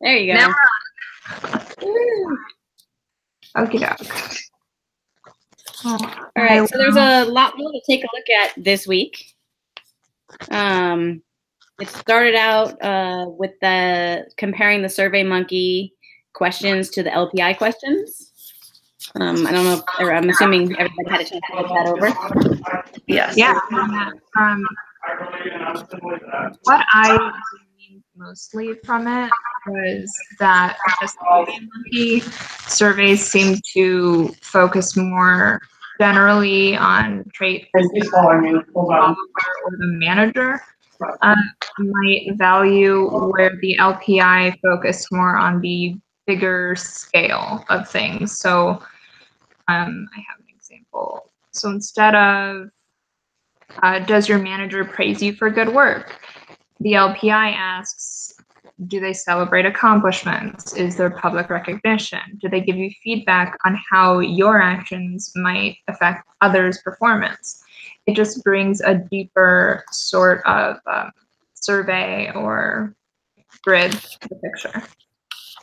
There you go. Now okie doke. All right, so there's a lot more to take a look at this week. It started out with comparing the SurveyMonkey questions to the LPI questions. I don't know if, I'm assuming everybody had a chance to look that over. Yes. Yeah. What I gleaned mostly from it was that the SurveyMonkey surveys seem to focus more generally on traits or the manager might value, where the LPI focused more on the bigger scale of things. So I have an example. So instead of does your manager praise you for good work? The LPI asks, do they celebrate accomplishments? Is there public recognition? Do they give you feedback on how your actions might affect others' performance? It just brings a deeper sort of survey or grid to the picture.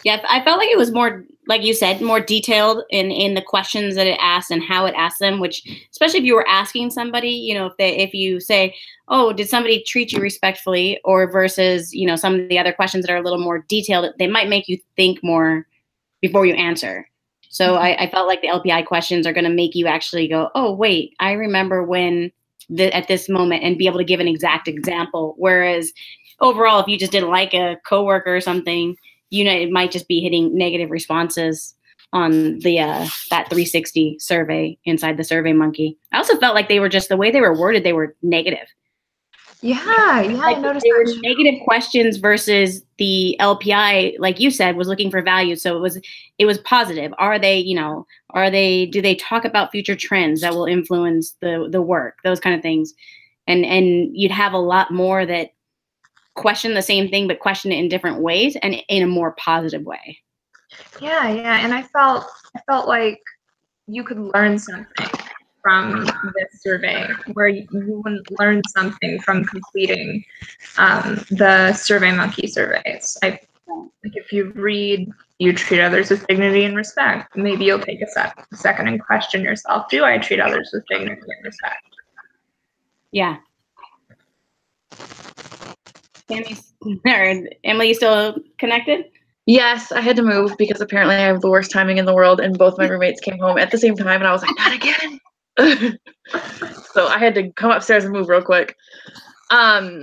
Yeah, I felt like it was more, like you said, more detailed in the questions that it asked and how it asked them, which, especially if you were asking somebody, you know, if you say, oh, did somebody treat you respectfully, or versus, you know, some of the other questions that are a little more detailed, they might make you think more before you answer. So I felt like the LPI questions are going to make you actually go, oh, wait, I remember when at this moment, and be able to give an exact example. Whereas overall, if you just didn't like a coworker or something, you know, it might just be hitting negative responses on the that 360 survey inside the SurveyMonkey. I also felt like they were just, the way they were worded, they were negative. Yeah, like I noticed they were that. negative questions versus the LPI, like you said, was looking for value. So it was positive. Are they, you know, do they talk about future trends that will influence the work, those kind of things? And you'd have a lot more that question the same thing, but question it in different ways and in a more positive way. Yeah, and I felt like you could learn something from this survey, where you wouldn't learn something from completing the SurveyMonkey surveys. Like if you read, you treat others with dignity and respect, maybe you'll take a second and question yourself, do I treat others with dignity and respect? Yeah. Emily, you still connected? Yes, I had to move because apparently I have the worst timing in the world, and both my roommates came home at the same time, and I was like, not again. So I had to come upstairs and move real quick. I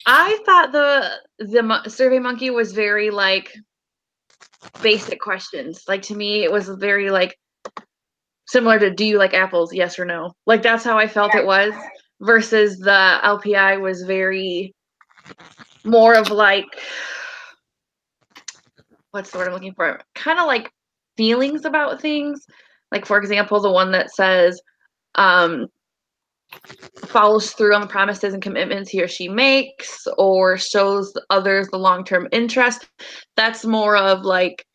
thought the SurveyMonkey was very like basic questions. Like, to me, it was very like similar to, do you like apples? Yes or no? Like, that's how I felt it was, versus the LPI was very more of like, what's the word I'm looking for? Kind of like feelings about things. Like, for example, the one that says, follows through on the promises and commitments he or she makes, or shows others the long-term interest. That's more of like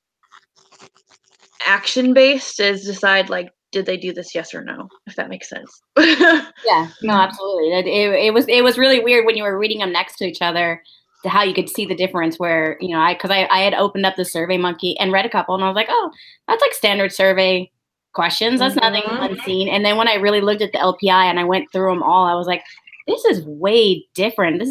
action-based, is decide like, did they do this, yes or no, if that makes sense. Yeah, no, absolutely. It was really weird when you were reading them next to each other, to how you could see the difference, where, you know, because I had opened up the SurveyMonkey and read a couple, and I was like, oh, that's like standard survey questions. That's nothing unseen. And then when I really looked at the LPI and I went through them all, I was like, this is way different.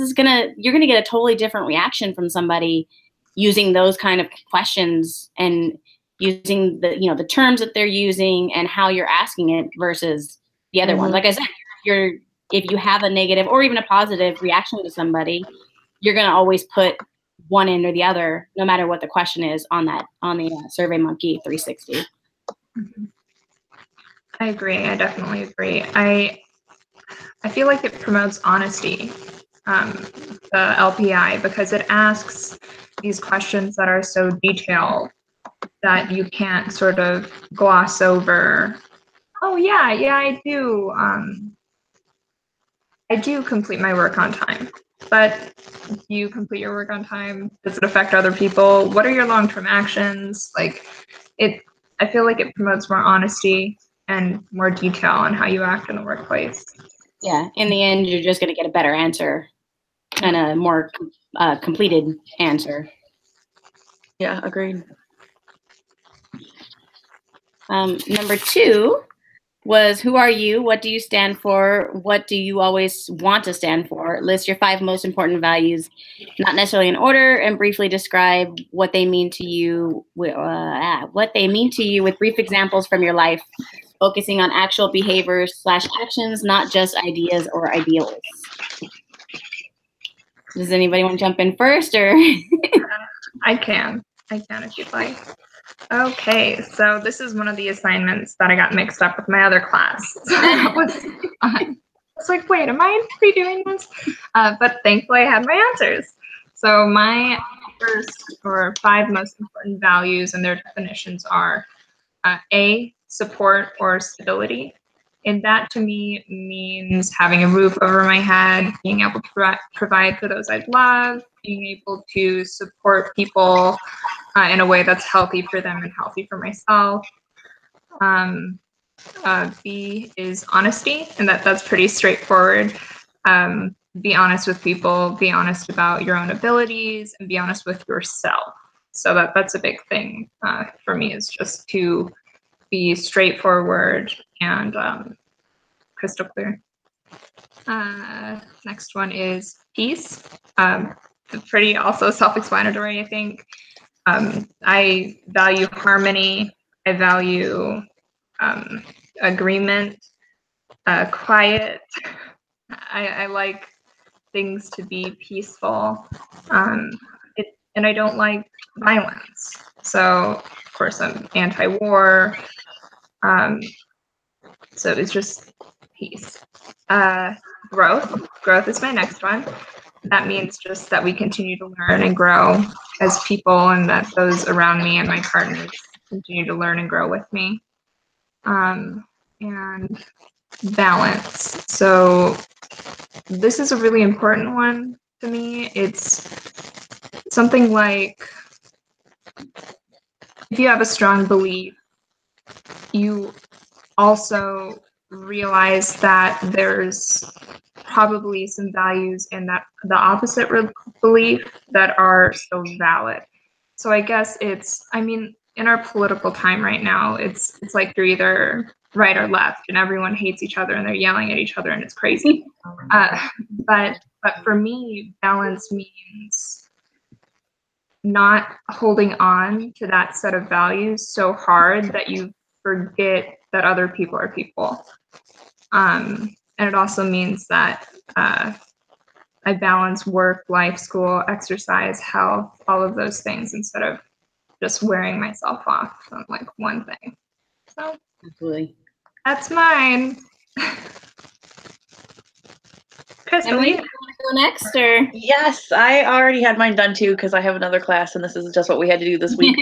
You're gonna get a totally different reaction from somebody using those kind of questions, and using the, you know, the terms that they're using and how you're asking it versus the other ones. Like I said, if you have a negative or even a positive reaction to somebody, you're going to always put one end or the other, no matter what the question is, on the SurveyMonkey 360. I agree. I definitely agree. I feel like it promotes honesty, the LPI, because it asks these questions that are so detailed that you can't sort of gloss over. Oh yeah, I do. I do complete my work on time. But do you complete your work on time? Does it affect other people? What are your long-term actions? Like, I feel like it promotes more honesty and more detail on how you act in the workplace. Yeah, in the end, you're just going to get a better answer and a more completed answer. Yeah, agreed. Number 2 was, who are you? What do you stand for? What do you always want to stand for? List your 5 most important values, not necessarily in order, and briefly describe what they mean to you. What they mean to you with brief examples from your life, focusing on actual behaviors / actions, not just ideas or ideals. Does anybody want to jump in first, or? I can if you'd like. Okay, so this is one of the assignments that I got mixed up with my other class. So that was fun. It's like, wait, am I redoing this? But thankfully I had my answers. So my first or 5 most important values and their definitions are A, support or stability. And that to me means having a roof over my head, being able to provide for those I love, being able to support people in a way that's healthy for them and healthy for myself. B is honesty, and that's pretty straightforward. Be honest with people, be honest about your own abilities, and be honest with yourself. So that's a big thing for me, is just to be straightforward and crystal clear. Next one is peace. Pretty also self-explanatory, I think. I value harmony. I value agreement, quiet. I like things to be peaceful. And I don't like violence. So, of course, I'm anti-war. So it's just peace. Growth is my next one. That means just that we continue to learn and grow as people, and that those around me and my partners continue to learn and grow with me. And balance. So this is a really important one to me. It's something like, if you have a strong belief, you also realize that there's probably some values in that the opposite belief that are still valid. So I guess in our political time right now, it's like you're either right or left, and everyone hates each other and they're yelling at each other, and it's crazy. But for me, balance means not holding on to that set of values so hard that you forget that other people are people. And it also means that I balance work, life, school, exercise, health, all of those things, instead of just wearing myself off on like one thing. So Absolutely. That's mine. Crystal, Emily, you want to go next, or? Yes, I already had mine done too, because I have another class and this is just what we had to do this week.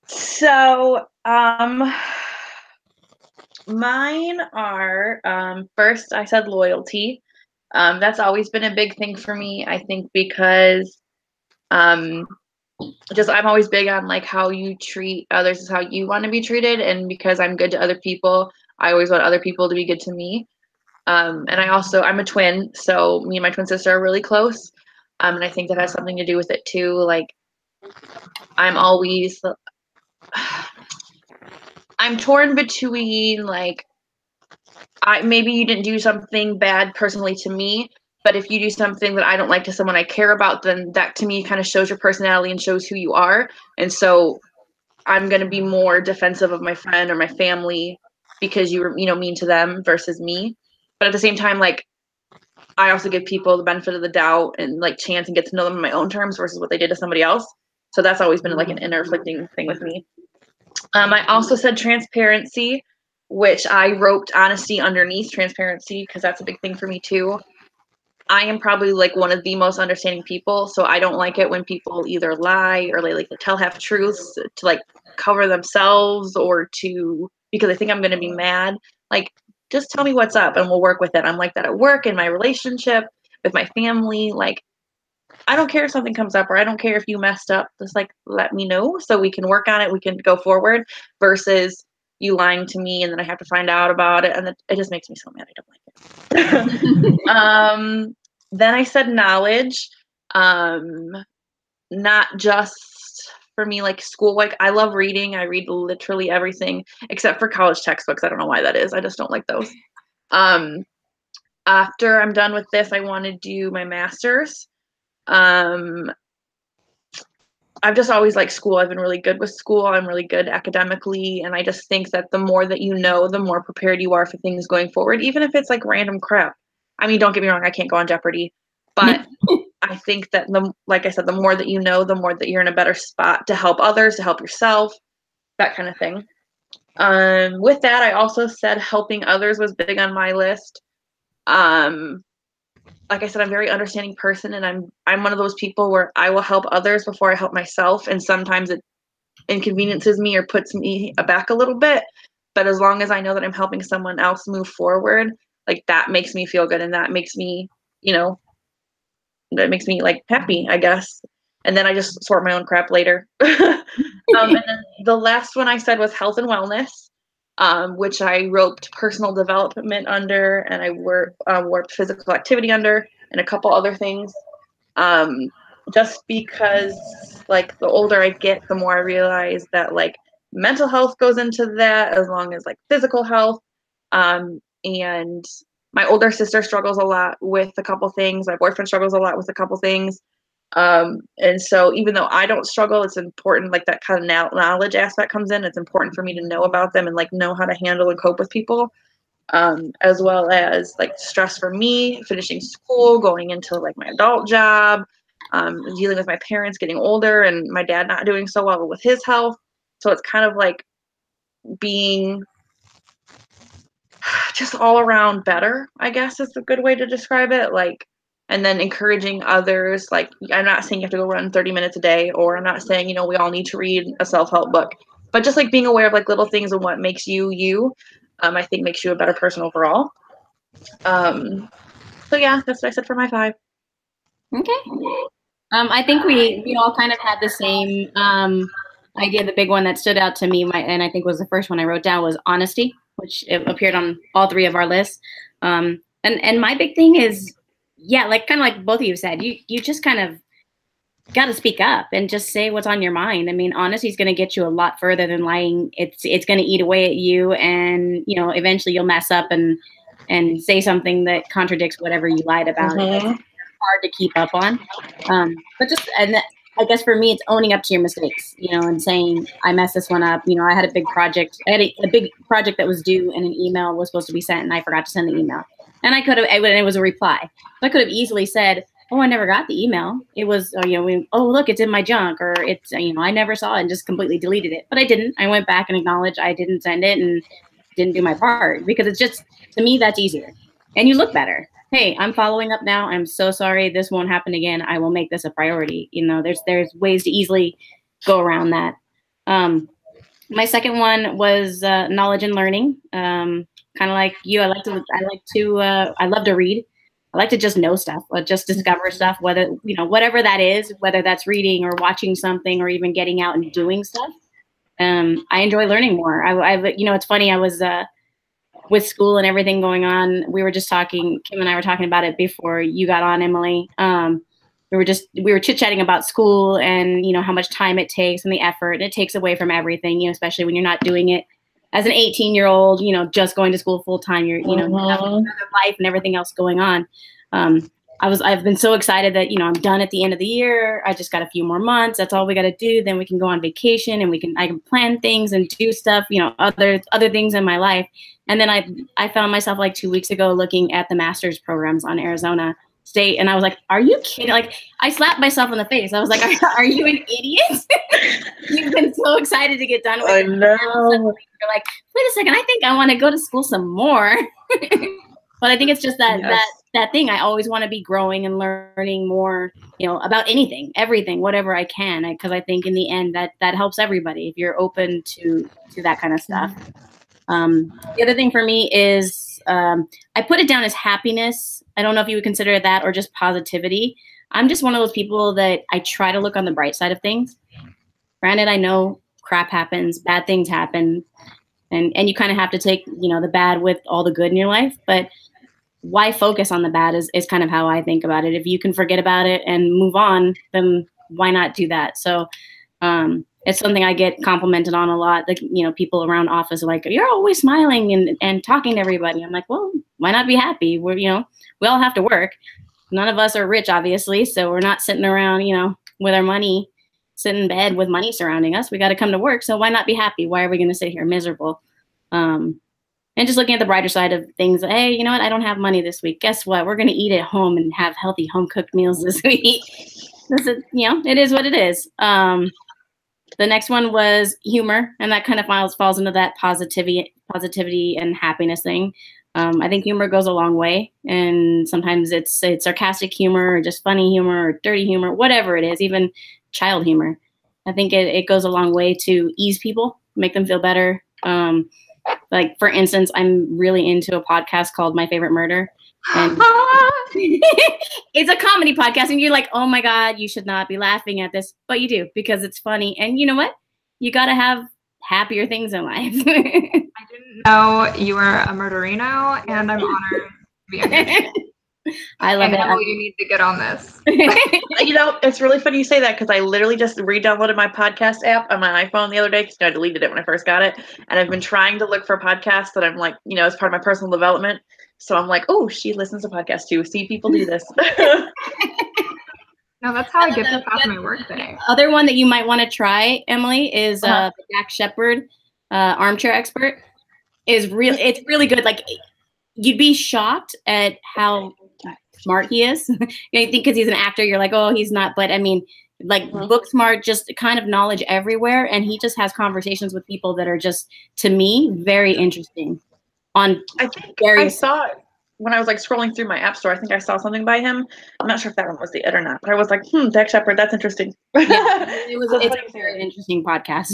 So, mine are, first I said loyalty. That's always been a big thing for me, I think, because just I'm always big on like how you treat others is how you want to be treated, and because I'm good to other people, I always want other people to be good to me. And I'm a twin, so me and my twin sister are really close. And I think that has something to do with it too. Like, I'm torn between like, maybe you didn't do something bad personally to me, but if you do something that I don't like to someone I care about, then that to me kind of shows your personality and shows who you are. And so I'm going to be more defensive of my friend or my family because you were, mean to them versus me. But at the same time, like, I also give people the benefit of the doubt and like chance and get to know them on my own terms versus what they did to somebody else. So that's always been like an inner afflicting thing with me. I also said transparency, which I wrote honesty underneath transparency because that's a big thing for me too. I am probably like one of the most understanding people, so I don't like it when people either lie or they like to tell half truths to like cover themselves or because I think I'm going to be mad. Like, just tell me what's up and we'll work with it. I'm like that at work, in my relationship, with my family. Like, I don't care if something comes up, or I don't care if you messed up. Just like, let me know so we can work on it. We can go forward versus you lying to me and then I have to find out about it. And it just makes me so mad. I don't like it. Then I said knowledge, not just for me, like school, like I love reading. I read literally everything except for college textbooks. I don't know why that is. I just don't like those. After I'm done with this, I want to do my master's. I've just always liked school. I've been really good with school. I'm really good academically. And I just think that the more that you know, the more prepared you are for things going forward, even if it's like random crap. I mean, don't get me wrong, I can't go on Jeopardy. But I think that, like I said, the more that you know, the more that you're in a better spot to help others, to help yourself, that kind of thing. With that, I also said helping others was big on my list. Like I said, I'm a very understanding person, and I'm one of those people where I will help others before I help myself, and sometimes it inconveniences me or puts me back a little bit. But as long as I know that I'm helping someone else move forward, like that makes me feel good, and that makes me, like happy, I guess. And then I just sort my own crap later. And then the last one I said was health and wellness, which I roped personal development under, and I worked physical activity under, and a couple other things. Just because, like, the older I get, the more I realize that, like, mental health goes into that as long as, like, physical health. And my older sister struggles a lot with a couple things. My boyfriend struggles a lot with a couple things. And so even though I don't struggle, it's important, like that kind of knowledge aspect comes in. It's important for me to know about them and like know how to handle and cope with people, as well as like stress for me, finishing school, going into like my adult job, dealing with my parents getting older and my dad not doing so well with his health. So it's kind of like being just all around better, I guess is a good way to describe it. Like, and then encouraging others. Like, I'm not saying you have to go run 30 minutes a day, or I'm not saying, we all need to read a self-help book, but just like being aware of like little things and what makes you, I think makes you a better person overall. So yeah, that's what I said for my 5. Okay. I think we all kind of had the same idea. The big one that stood out to me, and I think was the first one I wrote down, was honesty, which appeared on all 3 of our lists. And my big thing is, yeah, like kind of like both of you said, you just kind of got to speak up and just say what's on your mind. I mean, honesty is going to get you a lot further than lying. It's going to eat away at you, and eventually you'll mess up and say something that contradicts whatever you lied about. Mm-hmm. Hard to keep up on, but just I guess for me, it's owning up to your mistakes, and saying I messed this one up. I had a big project. I had a big project that was due, and an email was supposed to be sent, and I forgot to send the email. And I could have, and it was a reply. So I could have easily said, "Oh, I never got the email. It was, oh look, it's in my junk, or it's, I never saw it," and just completely deleted it. But I didn't. I went back and acknowledged I didn't send it and didn't do my part, because it's just, to me, that's easier, and you look better. Hey, I'm following up now. I'm so sorry. This won't happen again. I will make this a priority. There's ways to easily go around that. My second one was knowledge and learning. Kind of like you, I love to read. I like to just know stuff, or just discover stuff, whether, whatever that is, whether that's reading or watching something or even getting out and doing stuff. I enjoy learning more. It's funny. I was, with school and everything going on, we were just talking, Kim and I were talking about it before you got on, Emily. We were chit-chatting about school and, how much time it takes and the effort, and it takes away from everything, especially when you're not doing it as an 18-year-old, just going to school full time. You're, you have life and everything else going on. I've been so excited that, I'm done at the end of the year. I just got a few more months. That's all we got to do. Then we can go on vacation, and I can plan things and do stuff, other things in my life. And then I found myself like 2 weeks ago looking at the master's programs on Arizona State. And I was like, are you kidding? Like, I slapped myself in the face. I was like, are you an idiot? You've been so excited to get done with it. I know. You're like, wait a second, I think I want to go to school some more. But I think it's just that thing. I always want to be growing and learning more, about anything, everything, whatever I can, because I think in the end that helps everybody if you're open to that kind of stuff. The other thing for me is I put it down as happiness. I don't know if you would consider it that or just positivity. I'm just one of those people that I try to look on the bright side of things. Granted, I know crap happens, bad things happen, and you kind of have to take, the bad with all the good in your life. But why focus on the bad is kind of how I think about it. If you can forget about it and move on, then why not do that? So It's something I get complimented on a lot. Like, you know, people around office are like, you're always smiling and talking to everybody. I'm like, well, why not be happy? We're, you know, we all have to work. None of us are rich, obviously. So we're not sitting around, you know, with our money, sitting in bed with money surrounding us. We got to come to work. So why not be happy? Why are we going to sit here miserable? And just looking at the brighter side of things, hey, you know what? I don't have money this week. Guess what? We're going to eat at home and have healthy home cooked meals this week. This is, you know, it is what it is. The next one was humor, and that kind of falls into that positivity and happiness thing. I think humor goes a long way, and sometimes it's sarcastic humor or just funny humor or dirty humor, whatever it is, even child humor. I think it goes a long way to ease people, make them feel better. Like, for instance, I'm really into a podcast called My Favorite Murder. And it's a comedy podcast, and you're like, oh my God, you should not be laughing at this, but you do because it's funny. And you know what? You got to have happier things in life. I didn't know you were a murderino, and I'm honored to be on your I love it. Emily, you need to get on this. You know, it's really funny you say that because I literally just re-downloaded my podcast app on my iPhone the other day because I deleted it when I first got it. And I've been trying to look for podcasts that I'm like, you know, as part of my personal development. So I'm like, oh, she listens to podcasts too. See, people do this. No, that's how I get to pass my work day. Other one that you might want to try, Emily, is the Jack Shepard, Armchair Expert. It's really good. Like, you'd be shocked at how smart he is. You know, you think because he's an actor, you're like, oh, he's not. But I mean, like, book smart, just kind of knowledge everywhere. And he just has conversations with people that are just, to me, very interesting. I think I saw it when I was like scrolling through my app store. I think I saw something by him. I'm not sure if that one was the it or not, but I was like, Jack Shepard, that's interesting. Yeah, it's a very interesting podcast.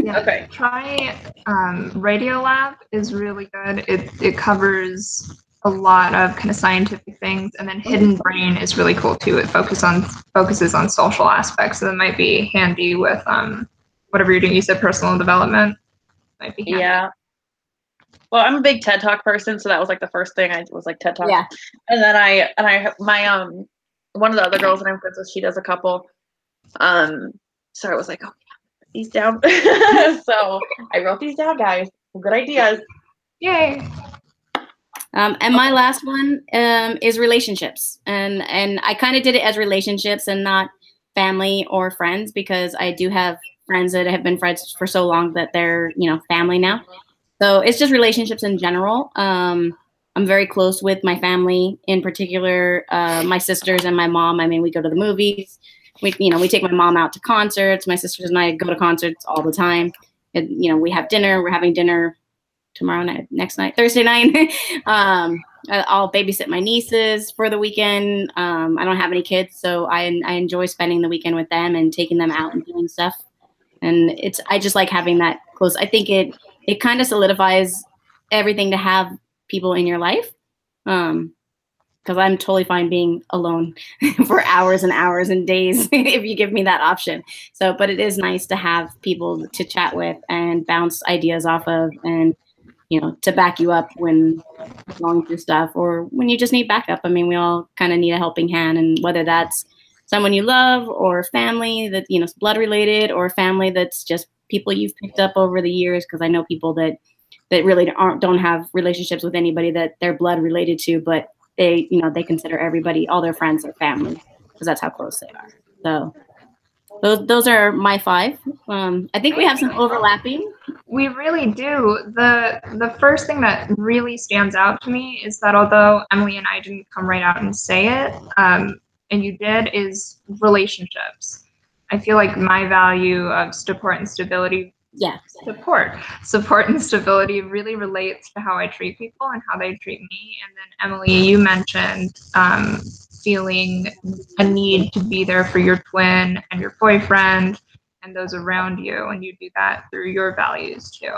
Yeah. Okay. Try Radio Lab is really good. It covers a lot of kind of scientific things, and then Hidden Brain is really cool too. It focuses on social aspects, so that might be handy with whatever you're doing. You said personal development might be handy. Yeah. Well, I'm a big TED Talk person, so that was like the first thing I was like TED Talk. Yeah. And then my one of the other girls that I'm friends with, she does a couple. So I was like, oh yeah, these down. So I wrote these down, guys. Good ideas. Yay. And my last one is relationships, and I kind of did it as relationships and not family or friends, because I do have friends that have been friends for so long that they're, you know, family now. So it's just relationships in general. I'm very close with my family, in particular, my sisters and my mom. I mean, we go to the movies. We take my mom out to concerts. My sisters and I go to concerts all the time. And, you know, we have dinner. We're having dinner tomorrow night, next night, Thursday night. I'll babysit my nieces for the weekend. I don't have any kids, so I enjoy spending the weekend with them and taking them out and doing stuff. And I just like having that close. I think it kind of solidifies everything to have people in your life. Because I'm totally fine being alone for hours and hours and days if you give me that option. So, but it is nice to have people to chat with and bounce ideas off of, and, you know, to back you up when going through stuff or when you just need backup. I mean, we all kind of need a helping hand, and whether that's someone you love or family that, you know, is blood related, or family that's just people you've picked up over the years. Because I know people that really don't have relationships with anybody that they're blood related to, but they, you know, they consider everybody, all their friends, their family, because that's how close they are. So those are my 5. I think we have some overlapping. We really do. The first thing that really stands out to me is that although Emily and I didn't come right out and say it, and you did, is relationships. I feel like my value of support and stability, support and stability really relates to how I treat people and how they treat me. And then Emily, you mentioned feeling a need to be there for your twin and your boyfriend and those around you, and you do that through your values too.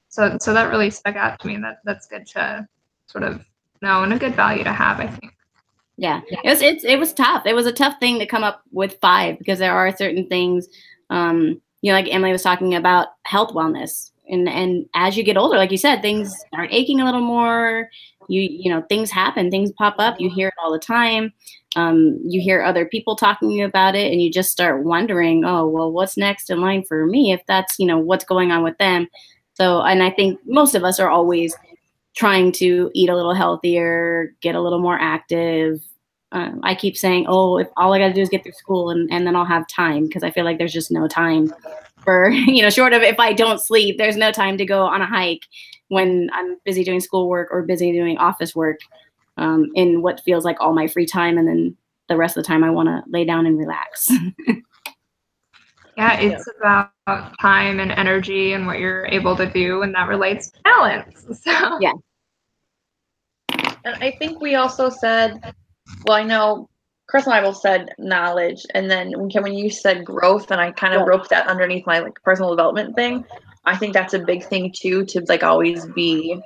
So that really stuck out to me. That's good to sort of know, and a good value to have, I think. Yeah, it was tough. It was a tough thing to come up with 5, because there are certain things, you know, like Emily was talking about health wellness. And as you get older, like you said, things start aching a little more. You know, things happen, things pop up. You hear it all the time. You hear other people talking about it, and you just start wondering, oh, well, what's next in line for me if that's, you know, what's going on with them. So, and I think most of us are always trying to eat a little healthier, get a little more active. I keep saying, oh, if all I got to do is get through school and then I'll have time, because I feel like there's just no time for, you know, short of if I don't sleep, there's no time to go on a hike when I'm busy doing schoolwork or busy doing office work in what feels like all my free time. And then the rest of the time I want to lay down and relax. Yeah, it's about time and energy and what you're able to do, and that relates to balance. So. Yeah. And I think we also said, well, I know Chris and I both said knowledge, and then when you said growth, and I kind of roped that underneath my like personal development thing, I think that's a big thing too, to like always be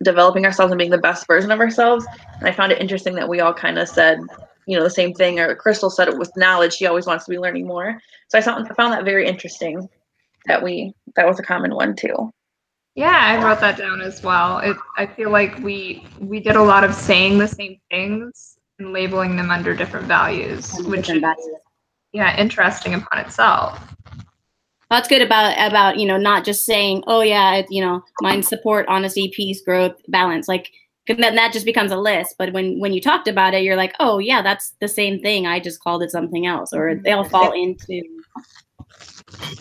developing ourselves and being the best version of ourselves. And I found it interesting that we all kind of said, you know, the same thing, or Crystal said it with knowledge. She always wants to be learning more. So I found that very interesting that was a common one too. Yeah, I wrote that down as well. I feel like we did a lot of saying the same things and labeling them under different values, which is interesting upon itself. That's good about, you know, not just saying, oh yeah, you know, mind, support, honesty, peace, growth, balance. Like then that just becomes a list. But when you talked about it, you're like, oh yeah, that's the same thing. I just called it something else, or they'll fall into.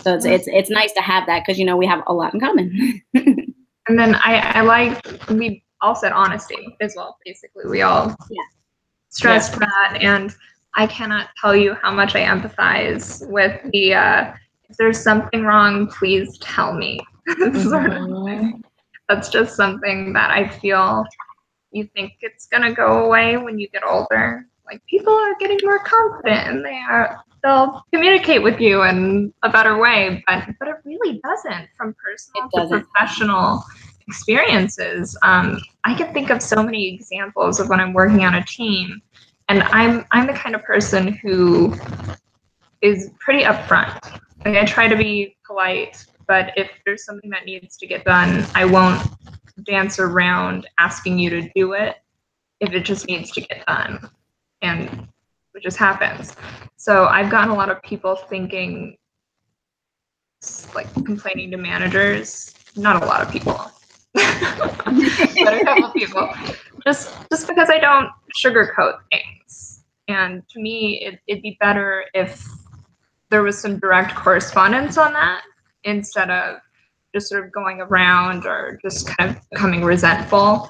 So it's nice to have that, because, you know, we have a lot in common. And then we all said honesty as well. Basically, we all stressed that, and I cannot tell you how much I empathize with the if there's something wrong, please tell me. Sort of thing. That's just something that I feel you think it's gonna go away when you get older. Like, people are getting more confident, and they'll communicate with you in a better way, but it really doesn't, from personal to professional experiences. I can think of so many examples of when I'm working on a team, and I'm the kind of person who is pretty upfront. Like, I try to be polite, but if there's something that needs to get done, I won't dance around asking you to do it if it just needs to get done. And it just happens. So I've gotten a lot of people thinking, like, complaining to managers. Not a lot of people, but a couple of people. Just because I don't sugarcoat things. And to me, it'd be better if there was some direct correspondence on that, instead of just sort of going around or just kind of becoming resentful.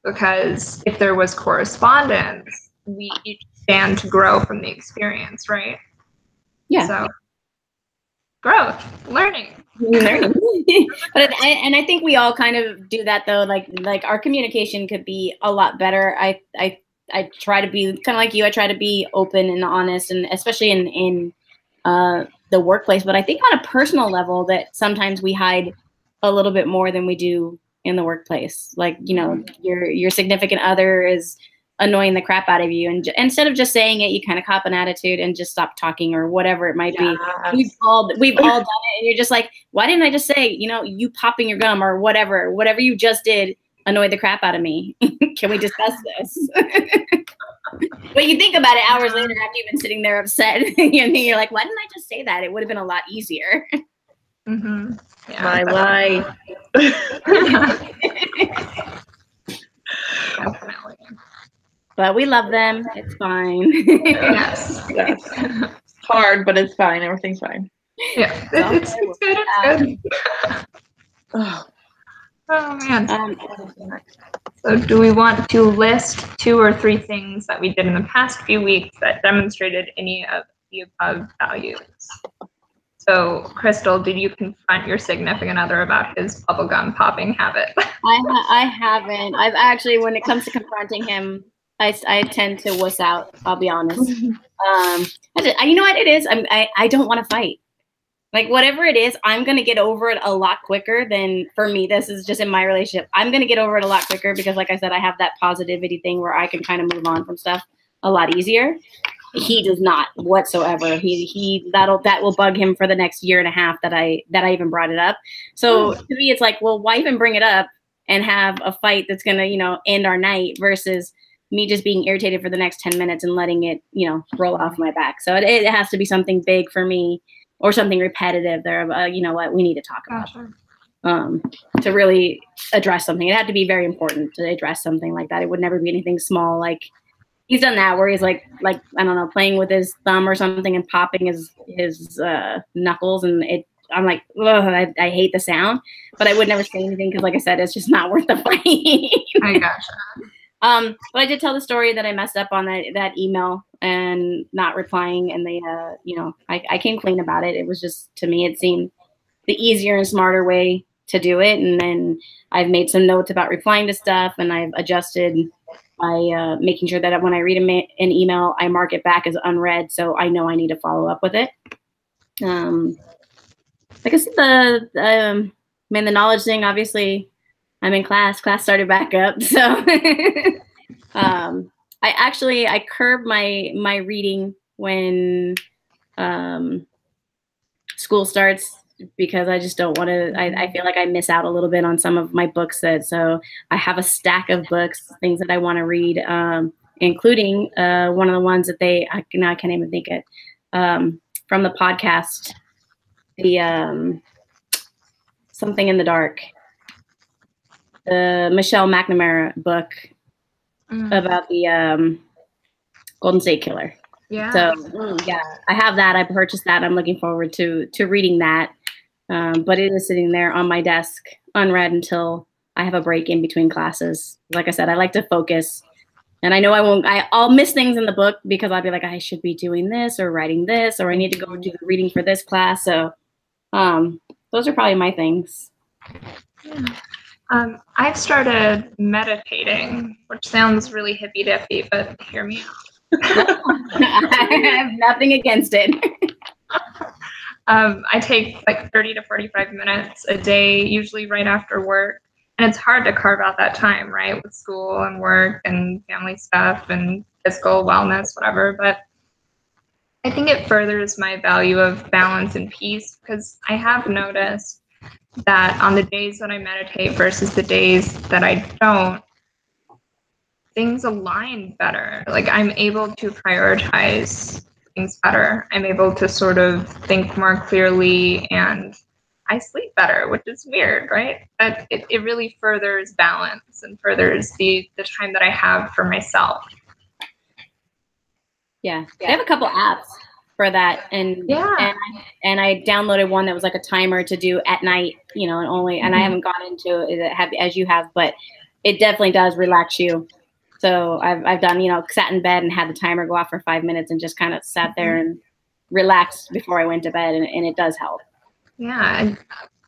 Because if there was correspondence, we each stand to grow from the experience, right? Yeah. So, growth, learning. But I think we all kind of do that, though. Like our communication could be a lot better. I try to be kind of like you. I try to be open and honest, and especially in the workplace. But I think on a personal level, that sometimes we hide a little bit more than we do in the workplace. Like, you know, your significant other is annoying the crap out of you, and instead of just saying it, you kind of cop an attitude and just stop talking, or whatever it might be. We've all done it, and you're just like, why didn't I just say, you know, you popping your gum or whatever you just did annoyed the crap out of me. Can we discuss this? But you think about it hours later after you've been sitting there upset, and you're like, why didn't I just say that? It would have been a lot easier. Mm-hmm. Yeah, my life. Definitely. But we love them. It's fine. Yes. It's hard, but it's fine. Everything's fine. Yeah, it's good. It's good. Oh man. So do we want to list 2 or 3 things that we did in the past few weeks that demonstrated any of the above values? So, Crystal, did you confront your significant other about his bubblegum popping habit? I haven't. I've actually, when it comes to confronting him, I tend to wuss out. I'll be honest. You know what it is? I don't want to fight. Like, whatever it is, I'm going to get over it a lot quicker than, for me, this is just in my relationship. I'm going to get over it a lot quicker because, like I said, I have that positivity thing where I can kind of move on from stuff a lot easier. he does not whatsoever. That will bug him for the next year and a half that I even brought it up. So to me, it's like, well, why even bring it up and have a fight that's gonna, end our night versus me just being irritated for the next 10 minutes and letting it, roll off my back. So it has to be something big for me or something repetitive there. You know what, we need to talk about. To really address something. It had to be very important to address something like that. It would never be anything small. Like he's done that where he's like I don't know, playing with his thumb or something and popping his knuckles, and I'm like, ugh, I hate the sound, but I would never say anything because, like I said, it's just not worth the fight. I gotcha. But I did tell the story that I messed up on that email and not replying, and they, I came clean about it. It was just, to me, it seemed the easier and smarter way to do it. And then I've made some notes about replying to stuff, and I've adjusted by making sure that when I read an email, I mark it back as unread, so I know I need to follow up with it. Like I said, the knowledge thing, obviously, I'm in class. Class started back up, so I curb my reading when school starts, because I just don't want to, I feel like I miss out a little bit on some of my books. So I have a stack of books, things that I want to read, including one of the ones that I can't even think it, from the podcast, the Something in the Dark, the Michelle McNamara book about the Golden State Killer. Yeah. So yeah, I have that. I purchased that. I'm looking forward to reading that. But it is sitting there on my desk unread until I have a break in between classes. Like I said, I like to focus, and I know I'll miss things in the book because I'll be like, I should be doing this or writing this, or I need to go do the reading for this class. So those are probably my things. Yeah. I've started meditating, which sounds really hippy-dippy, but hear me out. I have nothing against it. I take like 30 to 45 minutes a day, usually right after work. And it's hard to carve out that time, right, with school and work and family stuff and physical wellness, whatever. But I think it furthers my value of balance and peace, because I have noticed that on the days that I meditate versus the days that I don't, things align better. Like I'm able to prioritize things better. I'm able to sort of think more clearly, and I sleep better, which is weird, right? But it really furthers balance and furthers the time that I have for myself. Yeah. They have a couple apps for that, and I downloaded one that was like a timer to do at night, and only, and I haven't gone into it as you have, but it definitely does relax you. So I've done, sat in bed and had the timer go off for 5 minutes and just kind of sat there and relaxed before I went to bed, and it does help. Yeah, and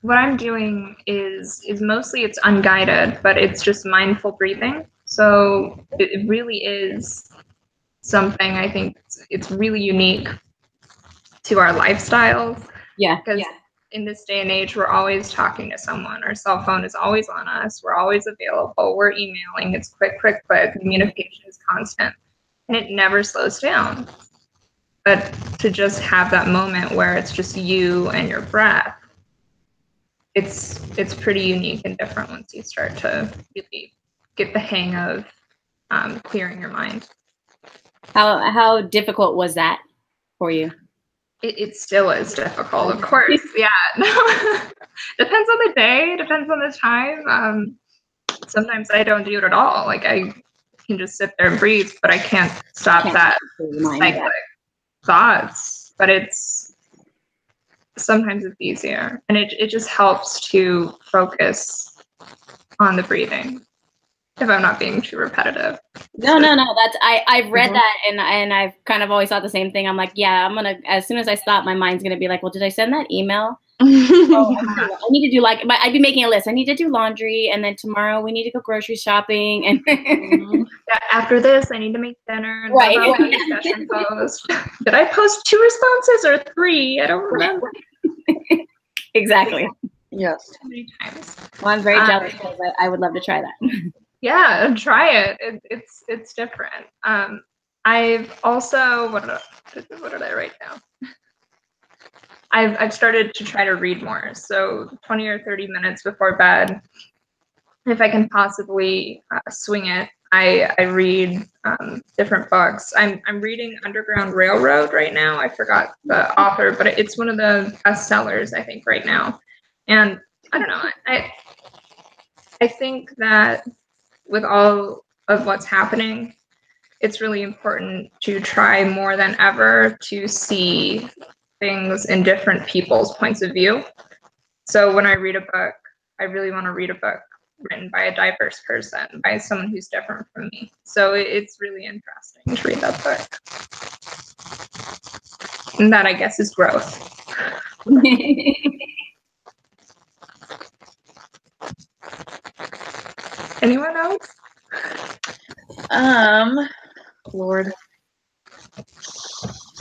what I'm doing is mostly it's unguided, but it's just mindful breathing. So it really is something, I think it's really unique to our lifestyles. Yeah. Because in this day and age, we're always talking to someone. Our cell phone is always on us. We're always available. We're emailing. It's quick. Communication is constant, and it never slows down. But to just have that moment where it's just you and your breath, it's pretty unique and different once you start to really get the hang of clearing your mind. How difficult was that for you? It still is difficult, of course. Yeah. Depends on the day, depends on the time. Sometimes I don't do it at all. Like I can just sit there and breathe, but I can't stop that cyclic thoughts. But sometimes it's easier, and it just helps to focus on the breathing, if I'm not being too repetitive. No. That's I've read that, and I've kind of always thought the same thing. I'm like, yeah, I'm gonna, as soon as I stop, my mind's gonna be like, well, did I send that email? I need to do I'd be making a list. I need to do laundry, and then tomorrow we need to go grocery shopping, and after this I need to make dinner. Right. Discussion post. Did I post 2 responses or 3? I don't remember. Exactly. Yes. Too many times. Well, I'm very jealous because I would love to try that. Yeah, try it. It's different. I've also what did I write down? I've started to try to read more. So 20 or 30 minutes before bed, if I can possibly swing it, I read different books. I'm reading Underground Railroad right now. I forgot the author, but it's one of the bestsellers I think right now. And I don't know. I think that with all of what's happening, it's really important to try more than ever to see things in different people's points of view. So when I read a book, I really want to read a book written by a diverse person, by someone who's different from me. So it's really interesting to read that book. And that, I guess, is growth. Anyone else? Lord.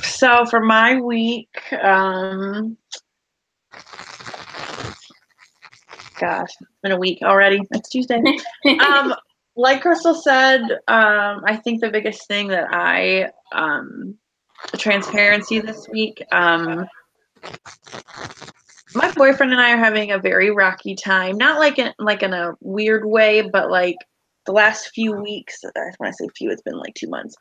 So for my week, gosh, it's been a week already. It's Tuesday. Like Crystal said, I think the biggest thing that the transparency this week, my boyfriend and I are having a very rocky time. Not like in a weird way, but like the last few weeks, when I say few, it's been like 2 months.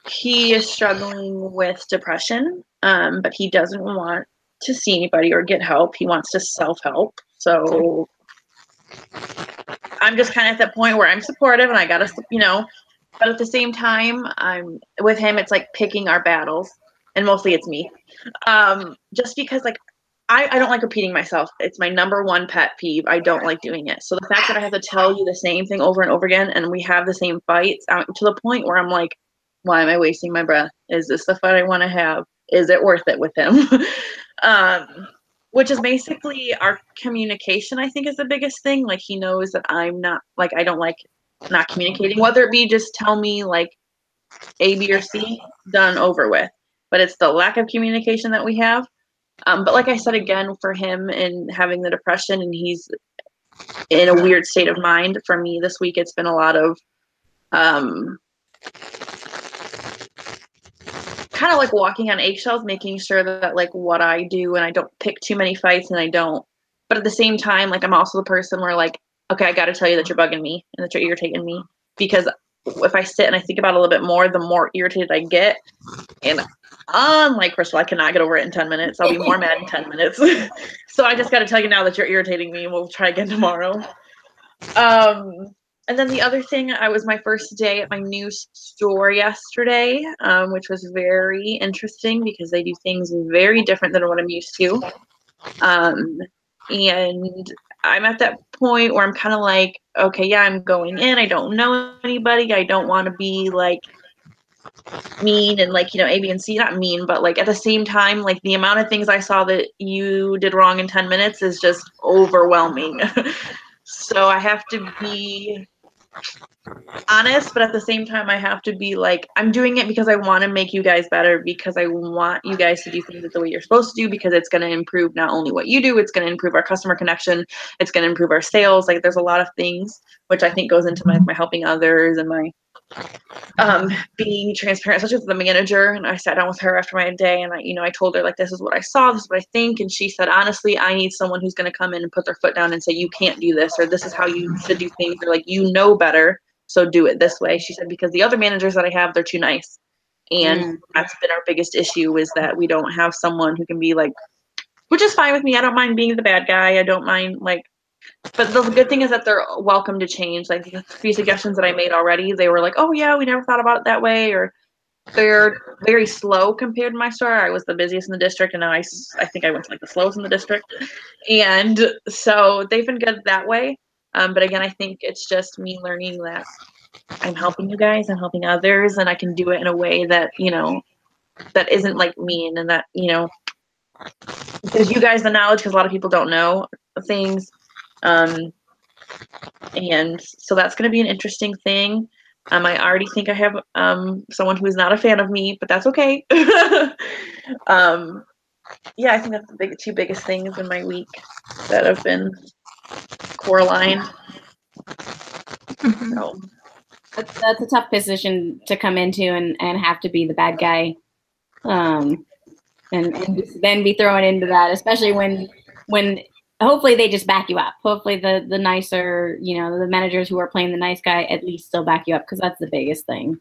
He is struggling with depression, but he doesn't want to see anybody or get help. He wants to self-help. So I'm just kind of at that point where I'm supportive and I gotta, but at the same time, I'm with him. It's like picking our battles, and mostly it's me. Just because like I don't like repeating myself. It's my number one pet peeve. I don't like doing it. So the fact that I have to tell you the same thing over and over again, and we have the same fights, to the point where I'm like, why am I wasting my breath? Is this the fight I want to have? Is it worth it with him? Which is basically our communication, I think, is the biggest thing. Like, he knows that I'm not, like, I don't like not communicating, whether it be just tell me, like, A, B, or C, done, over with. But it's the lack of communication that we have. But like I said, again, for him and having the depression, and he's in a weird state of mind, for me this week, it's been a lot of kind of like walking on eggshells, making sure that like what I do, and I don't pick too many fights, and I don't, but at the same time, like I'm also the person where like, okay, I got to tell you that you're bugging me and that you're irritating me, because if I sit and I think about it a little bit more, the more irritated I get. And unlike Crystal, I cannot get over it in 10 minutes. I'll be more mad in 10 minutes. So I just got to tell you now that you're irritating me, and we'll try again tomorrow. And then the other thing, was my first day at my new store yesterday, which was very interesting because they do things very different than what I'm used to. And I'm at that point where I'm kind of like, okay, yeah, I'm going in. I don't know anybody. I don't want to be like mean and like, A, B, and C, not mean, but like at the same time, like the amount of things I saw that you did wrong in 10 minutes is just overwhelming. So I have to be honest, but at the same time, I have to be like, I'm doing it because I want to make you guys better, because I want you guys to do things the way you're supposed to do, because it's going to improve not only what you do, it's going to improve our customer connection, it's going to improve our sales. Like there's a lot of things, which I think goes into my helping others and my being transparent, especially with the manager. And I sat down with her after my day, and I told her like, this is what I saw, this is what I think. And she said, honestly, I need someone who's going to come in and put their foot down and say, you can't do this, or this is how you should do things, or like, better, so do it this way. She said, because the other managers that I have, they're too nice. And that's been our biggest issue, is that we don't have someone who can be like, which is fine with me. I don't mind being the bad guy. I don't mind like, but the good thing is that they're welcome to change. Like the few suggestions that I made already, they were like, oh yeah, we never thought about it that way. Or they're very slow compared to my store. I was the busiest in the district, and now I think I went to like the slowest in the district. And so they've been good that way. But again, I think it's just me learning that I'm helping you guys, I'm helping others, and I can do it in a way that, that isn't like mean, and that, gives you guys the knowledge, because a lot of people don't know things. And so that's going to be an interesting thing. I already think I have someone who is not a fan of me, but that's okay. Yeah, I think that's the two biggest things in my week that have been core aligned. So. that's a tough position to come into and have to be the bad guy, and then be thrown into that, especially when hopefully they just back you up. Hopefully the nicer, the managers who are playing the nice guy at least still back you up, because that's the biggest thing.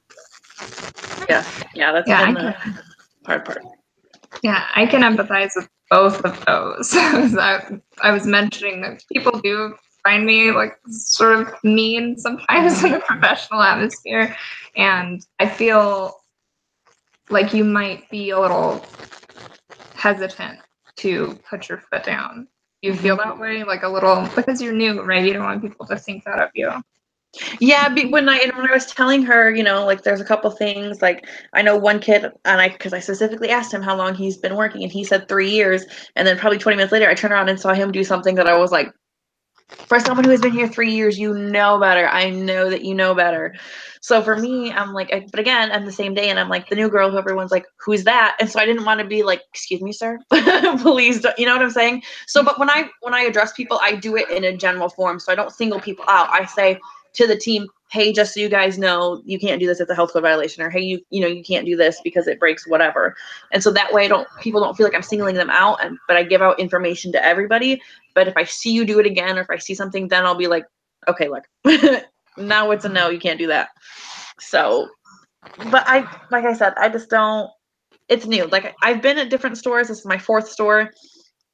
Yeah, that's been the hard part. Yeah, I can empathize with both of those. I was mentioning that people do find me like sort of mean sometimes in a professional atmosphere, and I feel like you might be a little hesitant to put your foot down. You feel that way, like a little, because you're new, right? You don't want people to think that of you. Yeah, when I was telling her, like there's a couple things, like I know one kid, and because I specifically asked him how long he's been working, and he said 3 years, and then probably 20 minutes later, I turned around and saw him do something that I was like, for someone who has been here 3 years, you know better. I know that you know better. So for me, I'm like, but again, on the same day, and I'm like the new girl who everyone's like, who's that? And so I didn't want to be like, excuse me, sir, please, don't, you know what I'm saying? So, but when I address people, I do it in a general form. So I don't single people out. I say to the team, hey, just so you guys know, you can't do this. It's a health code violation, or hey, you can't do this because it breaks whatever. And so that way, people don't feel like I'm singling them out. But I give out information to everybody. But if I see you do it again, or if I see something, then I'll be like, okay, look, now it's a no, you can't do that. So, but like I said, I just don't. It's new. Like I've been at different stores. This is my 4th store.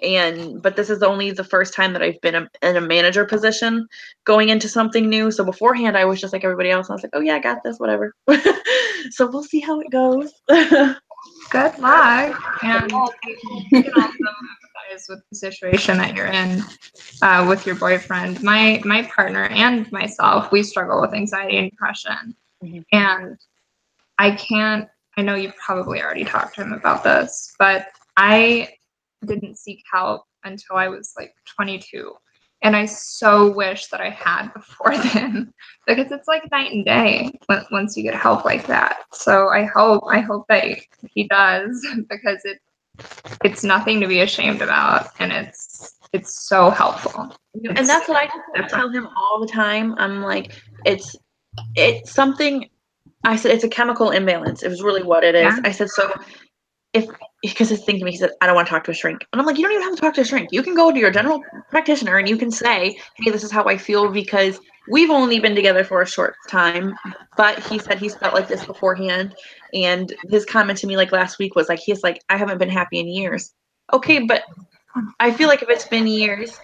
But this is only the first time that I've been in a manager position going into something new. So beforehand, I was just like everybody else. I was like, oh yeah, I got this, whatever. So we'll see how it goes. Good luck. And you can also empathize with the situation that you're in with your boyfriend. My partner and myself, we struggle with anxiety and depression. Mm-hmm. And I know you've probably already talked to him about this, but I didn't seek help until I was like 22. And I so wish that I had before then, because it's like night and day once you get help like that. So I hope that he does, because it's nothing to be ashamed about, and it's so helpful. And that's what I tell him all the time. I'm like, it's something. I said it's a chemical imbalance. It was really what it is. Yeah. I said, so because his thing to me, he said, I don't want to talk to a shrink. And I'm like, you don't even have to talk to a shrink. You can go to your general practitioner and you can say, hey, this is how I feel, because we've only been together for a short time. But he said he's felt like this beforehand. And his comment to me like last week was like, he's like, I haven't been happy in years. Okay, but I feel like if it's been years,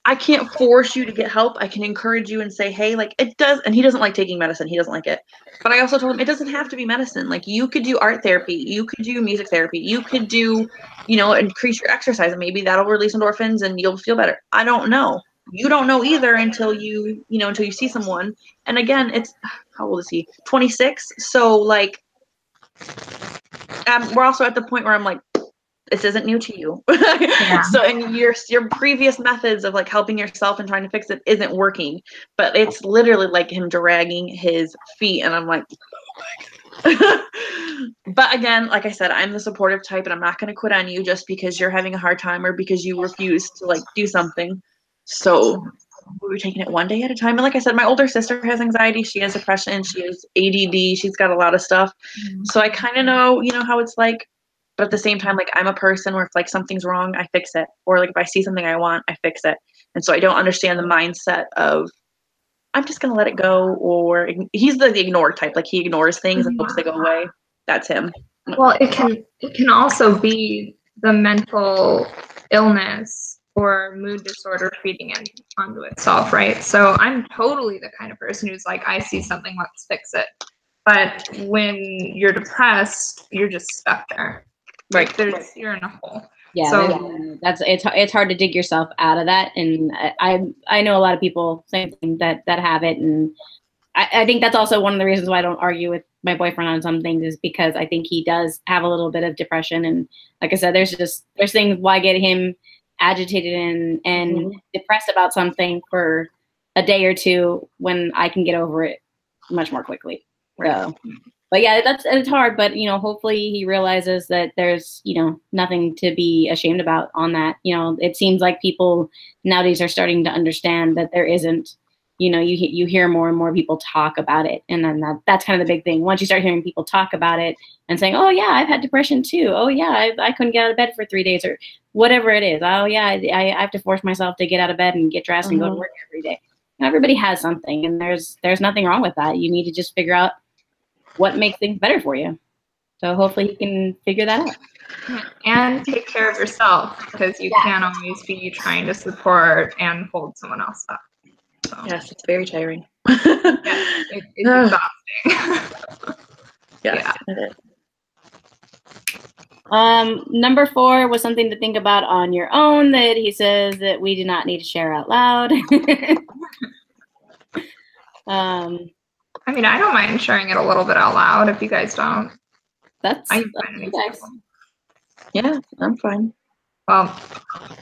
I can't force you to get help. I can encourage you and say, hey, like it does. And he doesn't like taking medicine. He doesn't like it. But I also told him it doesn't have to be medicine. Like you could do art therapy. You could do music therapy. You could do, increase your exercise, and maybe that'll release endorphins and you'll feel better. I don't know. You don't know either until until you see someone. And again, how old is he? 26. So like, we're also at the point where I'm like, this isn't new to you. Yeah. So, and your previous methods of like helping yourself and trying to fix it isn't working, but it's literally like him dragging his feet. And I'm like, but again, like I said, I'm the supportive type, and I'm not going to quit on you just because you're having a hard time or because you refuse to like do something. So we're taking it one day at a time. And like I said, my older sister has anxiety. She has depression. She has ADD. She's got a lot of stuff. Mm-hmm. So I kind of know, how it's like. But at the same time, like I'm a person where if like something's wrong, I fix it. Or like if I see something I want, I fix it. And so I don't understand the mindset of I'm just going to let it go. Or he's the ignore type. Like he ignores things and hopes they go away. That's him. Well, it can also be the mental illness or mood disorder feeding onto itself, right? So I'm totally the kind of person who's like, I see something, let's fix it. But when you're depressed, you're just stuck there. Right. You're in a hole. Yeah. So it's hard to dig yourself out of that. And I know a lot of people same thing that have it. And I think that's also one of the reasons why I don't argue with my boyfriend on some things, is because I think he does have a little bit of depression. And like I said, there's things why get him agitated and mm-hmm. depressed about something for a day or two when I can get over it much more quickly. So. But yeah, it's hard, but hopefully he realizes that there's nothing to be ashamed about on that. It seems like people nowadays are starting to understand that there isn't, you hear more and more people talk about it. And then that's kind of the big thing. Once you start hearing people talk about it and saying, oh yeah, I've had depression too. Oh yeah, I couldn't get out of bed for 3 days or whatever it is. Oh yeah, I have to force myself to get out of bed and get dressed and go to work every day. Everybody has something, and there's nothing wrong with that. You need to just figure out what makes things better for you. So hopefully you can figure that out. And take care of yourself, because you can't always be trying to support and hold someone else up. So. Yes, it's very tiring. It's exhausting. Yes, it is. Number 4 was something to think about on your own that he says that we do not need to share out loud. I mean, I don't mind sharing it a little bit out loud if you guys don't. That's yeah, I'm fine. Well,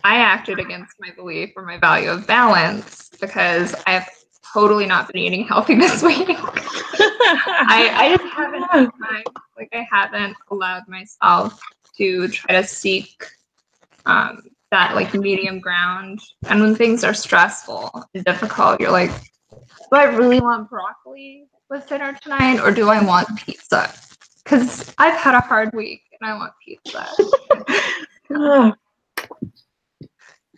I acted against my belief or my value of balance because I have totally not been eating healthy this week. I just haven't had time. Like, I haven't allowed myself to try to seek that like medium ground. And when things are stressful and difficult, you're like, do I really want broccoli with dinner tonight, or do I want pizza? Because I've had a hard week and I want pizza.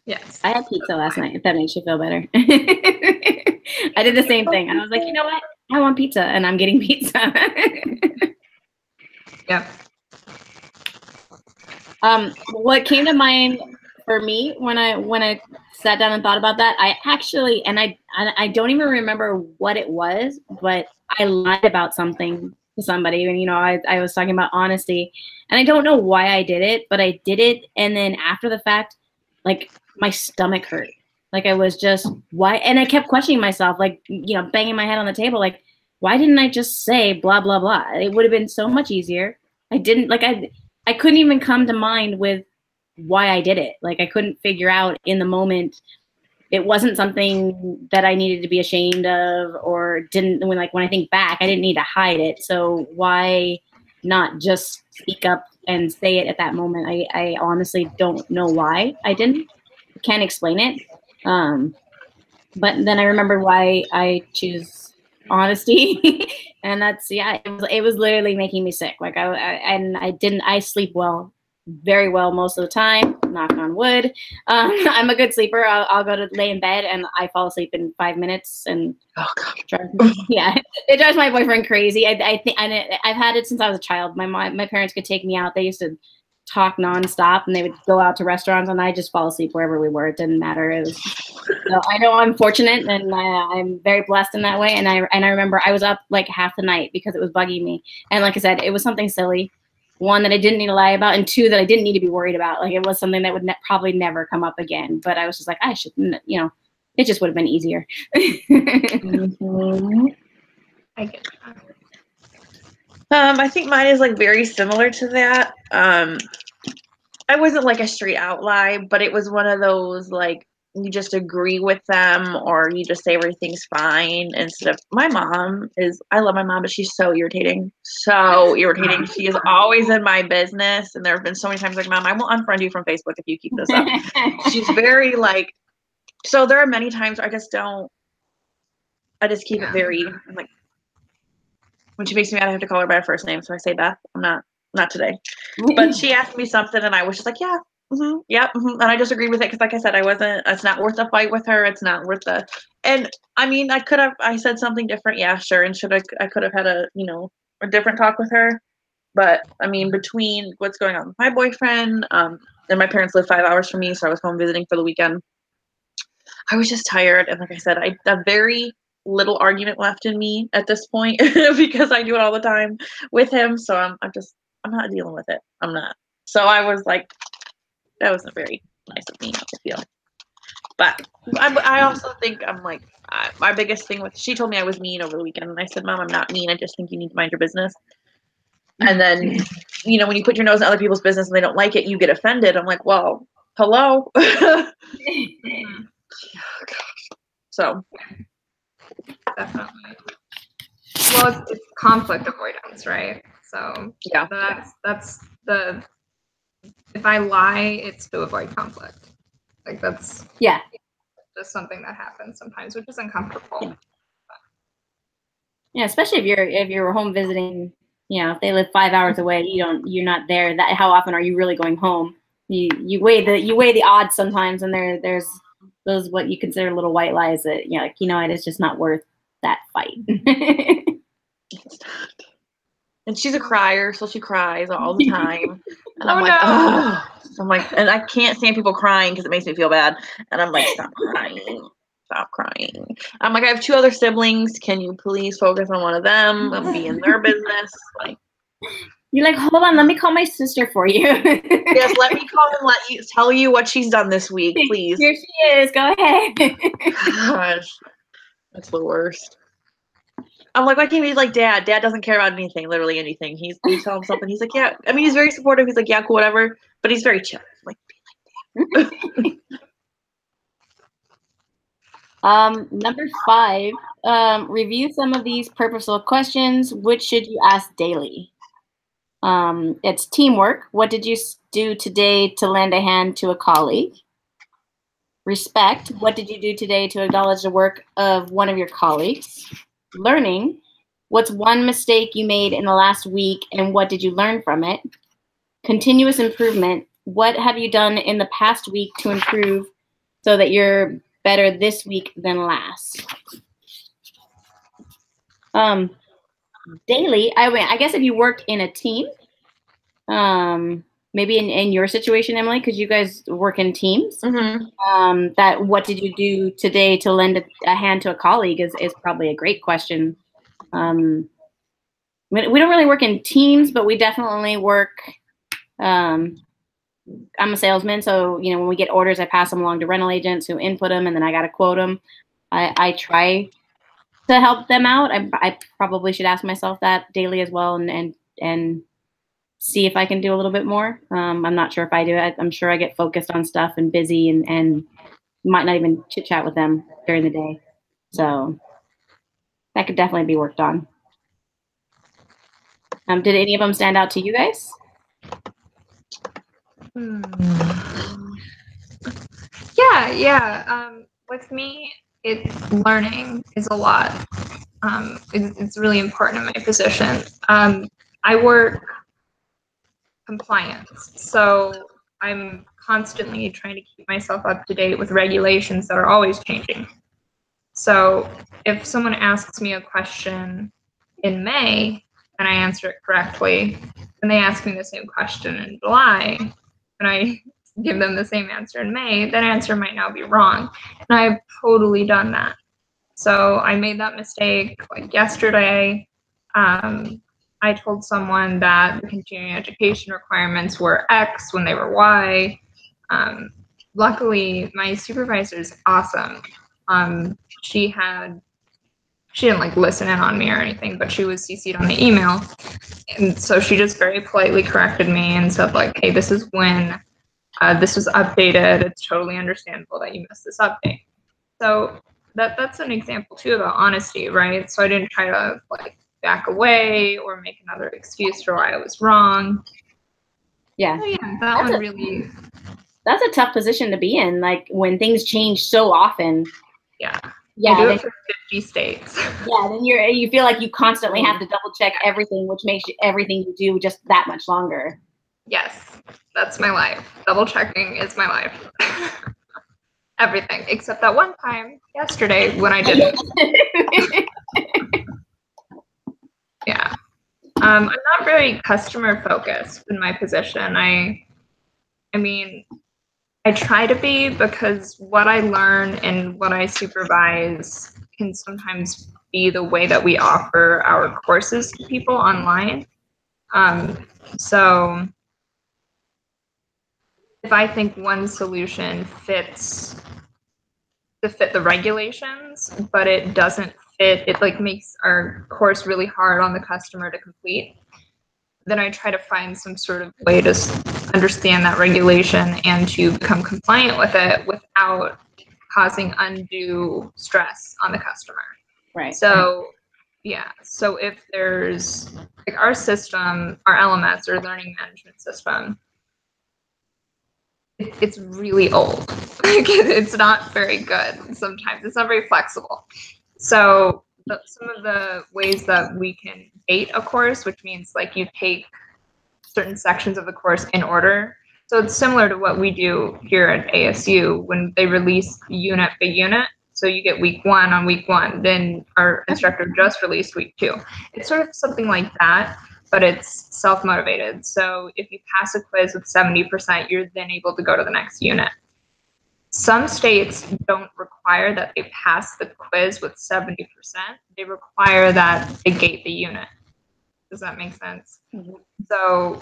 Yes. I had pizza last night, if that makes you feel better. I did the same thing. I was like, you know what? I want pizza, and I'm getting pizza. Yep. What came to mind for me when I sat down and thought about that, I actually, and I don't even remember what it was, but I lied about something to somebody. And, I was talking about honesty, and I don't know why I did it, but I did it. And then after the fact, like, my stomach hurt. Like, I was just, why? And I kept questioning myself, like, banging my head on the table, like, why didn't I just say blah, blah, blah? It would have been so much easier. I didn't, like, I couldn't even come to mind with why I did it. Like, I couldn't figure out in the moment. It wasn't something that I needed to be ashamed of, or when I think back, I didn't need to hide it. So why not just speak up and say it at that moment? I honestly don't know why I didn't. Can't explain it. But then I remembered why I choose honesty. And that's, it was literally making me sick. Like, I sleep very well most of the time, knock on wood. I'm a good sleeper. I'll go to lay in bed and I fall asleep in 5 minutes, and it drives my boyfriend crazy. I think I've had it since I was a child. My parents could take me out. They used to talk nonstop, and they would go out to restaurants, and I just fall asleep wherever we were. It didn't matter. So I know I'm fortunate, and I'm very blessed in that way. And I remember I was up like half the night because it was bugging me. And like I said, it was something silly. 1, that I didn't need to lie about, and 2, that I didn't need to be worried about. Like, it was something that would probably never come up again. But I was just like, I should, it just would have been easier. Mm-hmm. I get that. I think mine is like very similar to that. I wasn't like a straight out lie, but it was one of those, like, you just agree with them, or you just say everything's fine instead of, I love my mom, but she's so irritating. She is always in my business. And there have been so many times like, Mom, I will unfriend you from Facebook if you keep this up. She's very like, so there are many times I just keep it very, I'm like, when she makes me mad, I have to call her by her first name. So I say, Beth, I'm not today. But she asked me something and I was just like, yeah. Mm-hmm, yep. Mm-hmm. And I just agreed with it because, like I said, it's not worth a fight with her. It's not worth and I mean, I said something different. Yeah, sure. And I could have had a different talk with her. But I mean, between what's going on with my boyfriend, and my parents live 5 hours from me, so I was home visiting for the weekend. I was just tired. And like I said, I have very little argument left in me at this point because I do it all the time with him. So I'm not dealing with it. I'm not. So I was like, that wasn't very nice of me, I feel. But I also think I'm like, my biggest thing she told me I was mean over the weekend. And I said, Mom, I'm not mean. I just think you need to mind your business. And then, when you put your nose in other people's business and they don't like it, you get offended. I'm like, well, hello. Oh, so. Definitely. Well, it's conflict avoidance, right? So yeah, that's if I lie, it's to avoid conflict. Like, that's just something that happens sometimes, which is uncomfortable. Yeah, especially if you're home visiting, you know, if they live 5 hours away, you're not there. That how often are you really going home? You weigh the odds sometimes, and there's those what you consider little white lies that like it's just not worth that fight. And she's a crier, so she cries all the time. And I'm Oh, like, no. oh, I'm like, and I can't stand people crying because it makes me feel bad. And I'm like, stop crying. Stop crying. I'm like, I have 2 other siblings. Can you please focus on one of them and be in their business? Like, you're like, hold on, let me call my sister for you. yes, let me call and tell you what she's done this week, please. Here she is. Go ahead. Gosh, that's the worst. I'm like, why can't he be like Dad? Dad doesn't care about anything, literally anything. You tell him something, he's like, yeah. I mean, he's very supportive. He's like, yeah, cool, whatever. But he's very chill. I'm like, be like Dad. Number 5, review some of these purposeful questions. Which should you ask daily? It's teamwork. What did you do today to lend a hand to a colleague? Respect. What did you do today to acknowledge the work of one of your colleagues? Learning. What's one mistake you made in the last week and what did you learn from it? Continuous improvement. What have you done in the past week to improve so that you're better this week than last? Daily, I guess if you worked in a team, maybe in your situation, Emily, because you guys work in teams, that what did you do today to lend a hand to a colleague is probably a great question. We don't really work in teams, but we definitely work. I'm a salesman, so when we get orders, I pass them along to rental agents who input them, and then I got to quote them. I try to help them out. I probably should ask myself that daily as well, and see if I can do a little bit more. I'm not sure if I do. I'm sure I get focused on stuff and busy and might not even chit chat with them during the day. So that could definitely be worked on. Did any of them stand out to you guys? Yeah. With me, it's learning is a lot. It's really important in my position. I work compliance, so I'm constantly trying to keep myself up to date with regulations that are always changing. So if someone asks me a question in May and I answer it correctly, and they ask me the same question in July, and I give them the same answer in May, that answer might now be wrong. And I've totally done that. So I made that mistake like yesterday. I told someone that the continuing education requirements were X when they were Y. Luckily, my supervisor is awesome. She didn't like listen in on me or anything, but she was CC'd on the email. And so she just very politely corrected me and said like, hey, this is when this was updated. It's totally understandable that you missed this update. So that's an example too about honesty, right? So I didn't try to like back away or make another excuse for why I was wrong. Yeah. So, yeah, that one really. That's a tough position to be in, like when things change so often. Yeah. Yeah. I do it for 50 states. Yeah, then you feel like you constantly have to double check everything, which makes everything you do just that much longer. Yes, that's my life. Double checking is my life. Everything except that one time yesterday when I didn't. Yeah. I'm not very customer focused in my position. I mean, I try to be because what I learn and what I supervise can sometimes be the way that we offer our courses to people online. So if I think one solution fits to fit the regulations, but it doesn't fit, it like makes our course really hard on the customer to complete, then I try to find some sort of way to understand that regulation and to become compliant with it without causing undue stress on the customer. Right. So, yeah. So if there's like our system, our LMS or learning management system, it's really old. Like, it's not very good sometimes. It's not very flexible. So some of the ways that we can gate a course, which means like you take certain sections of the course in order. So it's similar to what we do here at ASU when they release unit by unit. So you get week 1 on week 1, then our instructor just released week 2. It's sort of something like that, but it's self-motivated. So if you pass a quiz with 70%, you're then able to go to the next unit. Some states don't require that they pass the quiz with 70%. They require that they gate the unit. Does that make sense? Mm-hmm. So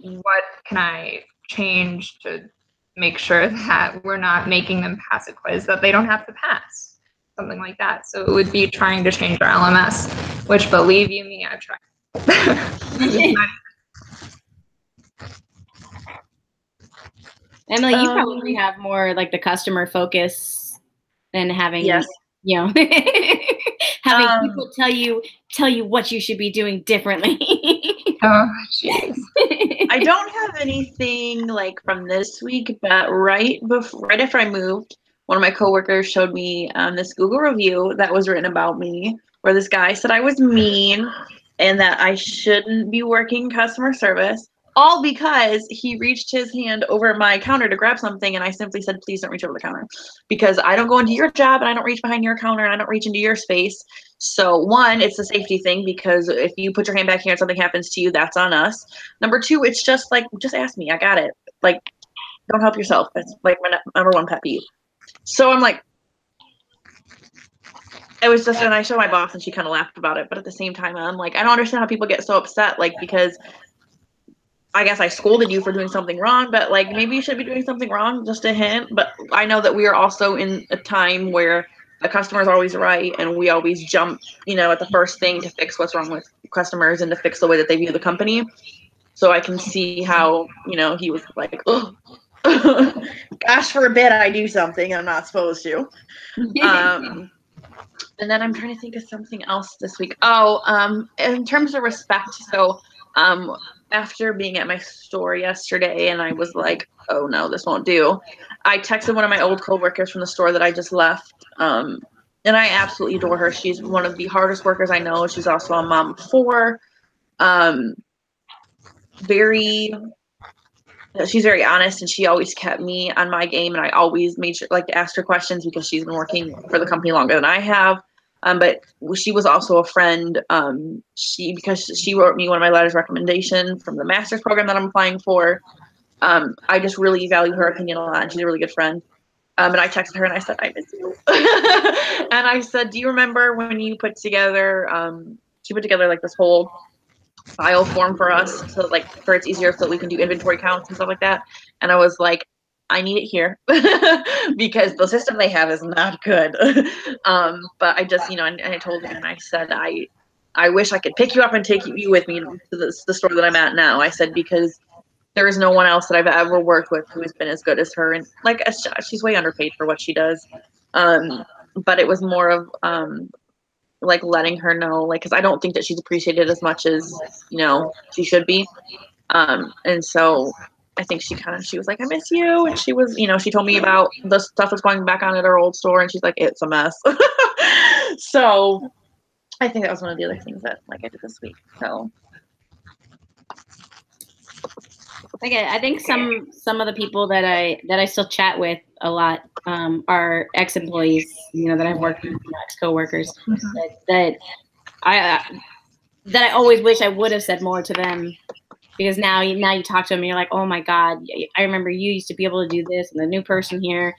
what can I change to make sure that we're not making them pass a quiz that they don't have to pass? Something like that. So it would be trying to change our LMS, which, believe you me, I've tried. Emily, you probably have more like the customer focus than having, yes. you know, having people tell you what you should be doing differently. Oh, jeez. I don't have anything like from this week, but right after I moved, one of my coworkers showed me this Google review that was written about me, where this guy said I was mean and that I shouldn't be working customer service, all because he reached his hand over my counter to grab something, and I simply said, please don't reach over the counter, because I don't go into your job and I don't reach behind your counter and I don't reach into your space. So 1, it's a safety thing, because if you put your hand back here and something happens to you, that's on us. Number 2, it's just like, just ask me, I got it. Like, don't help yourself. That's like my number 1 pet peeve. So I'm like, it was just, and I showed my boss and she kind of laughed about it, but at the same time, I'm like, I don't understand how people get so upset, like, because I guess I scolded you for doing something wrong, but like maybe you should be doing something wrong, just a hint. But I know that we are also in a time where the customer is always right, and we always jump, at the first thing to fix what's wrong with customers and to fix the way that they view the company. So I can see how, he was like, oh, gosh forbid I do something I'm not supposed to. And then I'm trying to think of something else this week. In terms of respect, so after being at my store yesterday and I was like, oh no, this won't do, I texted one of my old coworkers from the store that I just left. And I absolutely adore her. She's one of the hardest workers I know. She's also a mom of 4. She's very honest, and she always kept me on my game, and I always made sure to ask her questions because she's been working for the company longer than I have. But she was also a friend. Because she wrote me one of my letters of recommendation from the master's program that I'm applying for. I just really value her opinion a lot, and she's a really good friend. And I texted her and I said, I miss you. And I said, do you remember when you put together, she put together this whole file form for us, so for it's easier so that we can do inventory counts and stuff like that. And I was like, I need it here because the system they have is not good. But I just, and I told him, and I said, I wish I could pick you up and take you with me to the store that I'm at now. I said, because there is no one else that I've ever worked with who has been as good as her. And she's way underpaid for what she does. But it was more of, letting her know, because I don't think that she's appreciated as much as, she should be. And so I think she was like, I miss you. And she was, she told me about the stuff that's going back on at her old store, and she's like, it's a mess. So I think that was one of the other things that I did this week. So. Okay, I think some of the people that I still chat with a lot are ex-employees, that I've worked with, ex-coworkers, that I always wish I would have said more to them, because now you talk to them and you're like, oh my God, I remember you used to be able to do this, and the new person here,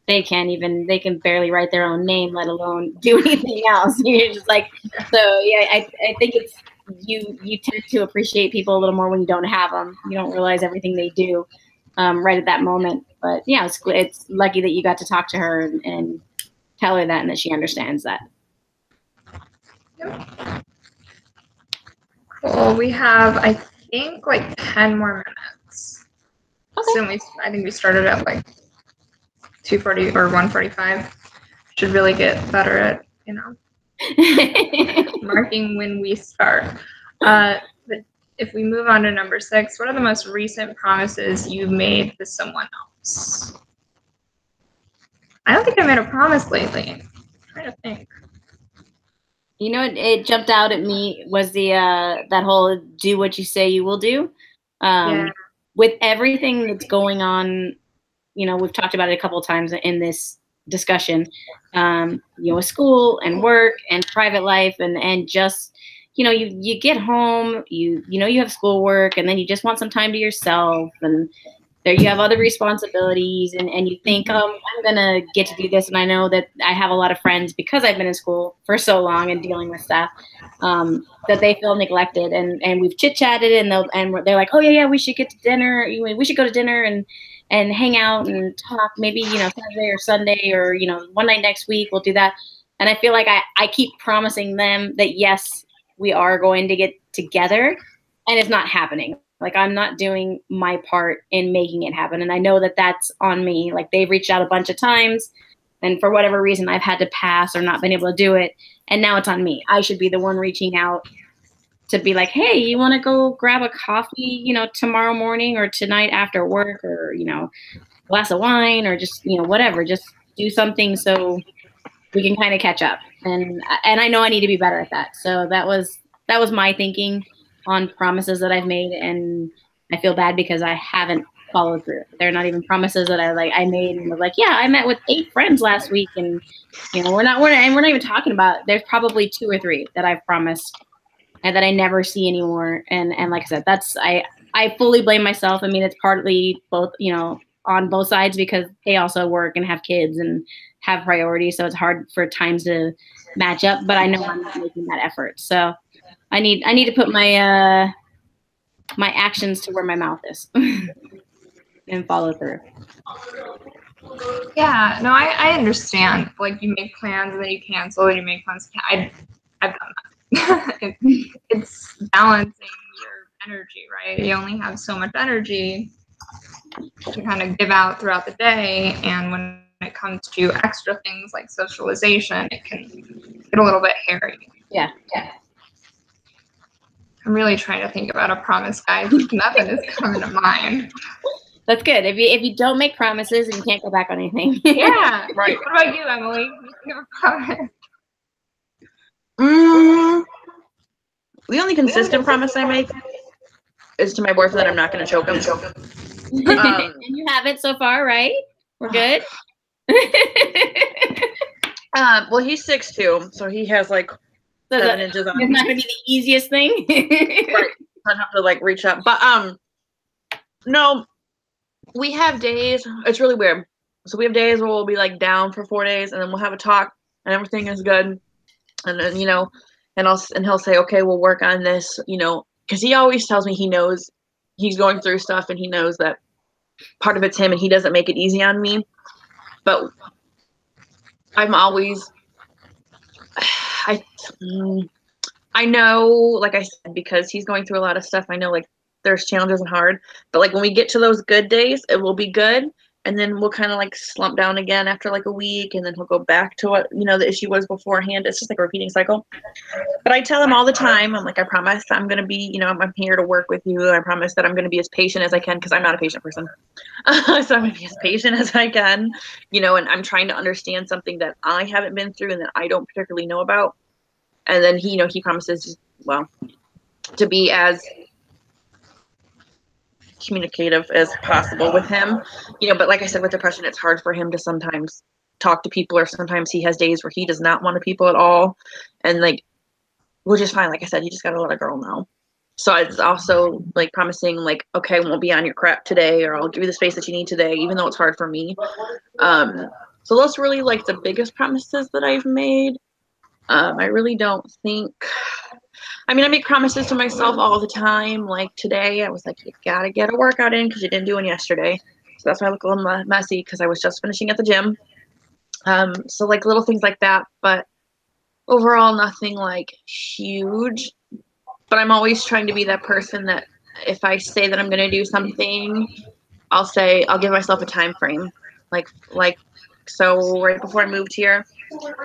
they can barely write their own name, let alone do anything else. You're just like, so yeah, I think it's, you tend to appreciate people a little more when you don't have them. You don't realize everything they do right at that moment. But yeah, it's lucky that you got to talk to her and tell her that, and that she understands that. Yep. Well, we have, I think, 10 more minutes. Okay. So I think we started at 2:40 or 1:45. Should really get better at, marking when we start. But if we move on to number 6, what are the most recent promises you've made to someone else? I don't think I made a promise lately. I'm trying to think. You know, it jumped out at me was the that whole do what you say you will do. Yeah. With everything that's going on, you know, we've talked about it a couple of times in this discussion, you know, with school and work and private life and just, you know, you get home, you know, you have schoolwork and then you just want some time to yourself and there you have other responsibilities and you think, I'm going to get to do this. And I know that I have a lot of friends because I've been in school for so long and dealing with stuff, that they feel neglected and we've chit chatted and they're like, oh yeah, we should get to dinner. We should go to dinner and hang out and talk maybe, you know, Saturday or Sunday or, you know, one night next week, we'll do that. And I feel like I keep promising them that, yes, we are going to get together and it's not happening. Like I'm not doing my part in making it happen. And I know that that's on me. Like they've reached out a bunch of times and for whatever reason I've had to pass or not been able to do it. And now it's on me. I should be the one reaching out to be like, hey, you want to go grab a coffee, you know, tomorrow morning or tonight after work or, you know, a glass of wine or just, you know, whatever, just do something so we can kind of catch up. And I know I need to be better at that. So that was my thinking on promises that I've made, and I feel bad because I haven't followed through. They're not even promises that I made and was like, yeah, I met with 8 friends last week, and you know, we're not even talking about. There's probably 2 or 3 that I've promised and that I never see anymore. And like I said, that's I fully blame myself. I mean, it's partly both, you know, on both sides because they also work and have kids and have priorities, so it's hard for times to match up. But I know I'm not making that effort, so. I need to put my my actions to where my mouth is and follow through. Yeah, no, I understand. Like you make plans and then you cancel, and you make plans. I've done that. It's balancing your energy, right? You only have so much energy to kind of give out throughout the day, and when it comes to extra things like socialization, it can get a little bit hairy. Yeah. I'm really trying to think about a promise, guys. Nothing is coming to mind. That's good. If you don't make promises and you can't go back on anything. Yeah, right. What about you, Emily? You have a promise? The only consistent promise I make is to my boyfriend that I'm not going to choke him. And you haven't so far, right? We're good. Well, he's 6'2", so he has like 7 inches on. It's not going to be the easiest thing. Right. I have to like reach up, but no, we have days. It's really weird. So we have days where we'll be like down for 4 days, and then we'll have a talk, and everything is good, and then you know, and he'll say, okay, we'll work on this, you know, because he always tells me he knows he's going through stuff, and he knows that part of it's him, and he doesn't make it easy on me, but I'm always. I know, like I said, because he's going through a lot of stuff, I know like there's challenges and hard, but like when we get to those good days, it will be good. And then we'll kind of like slump down again after like a week, and then he'll go back to what, you know, the issue was beforehand. It's just like a repeating cycle. But I tell him all the time, I'm like, I promise I'm going to be, you know, I'm here to work with you. I promise that I'm going to be as patient as I can, because I'm not a patient person. So I'm going to be as patient as I can, you know, and I'm trying to understand something that I haven't been through and that I don't particularly know about. And then he, you know, he promises, well, to be as communicative as possible with him, you know, but like I said, with depression, it's hard for him to sometimes talk to people, or sometimes he has days where he does not want to people at all. And like, which is fine. Like I said, he just got to let a girl know. So it's also like promising like, okay, I won't be on your crap today, or I'll give you the space that you need today, even though it's hard for me. So those really like the biggest promises that I've made. I really don't think, I mean, I make promises to myself all the time. Like today, I was like, you gotta get a workout in because you didn't do one yesterday. So that's why I look a little messy, because I was just finishing at the gym. So like little things like that, but overall nothing like huge. But I'm always trying to be that person that if I say that I'm gonna do something, I'll give myself a time frame. Like so right before I moved here,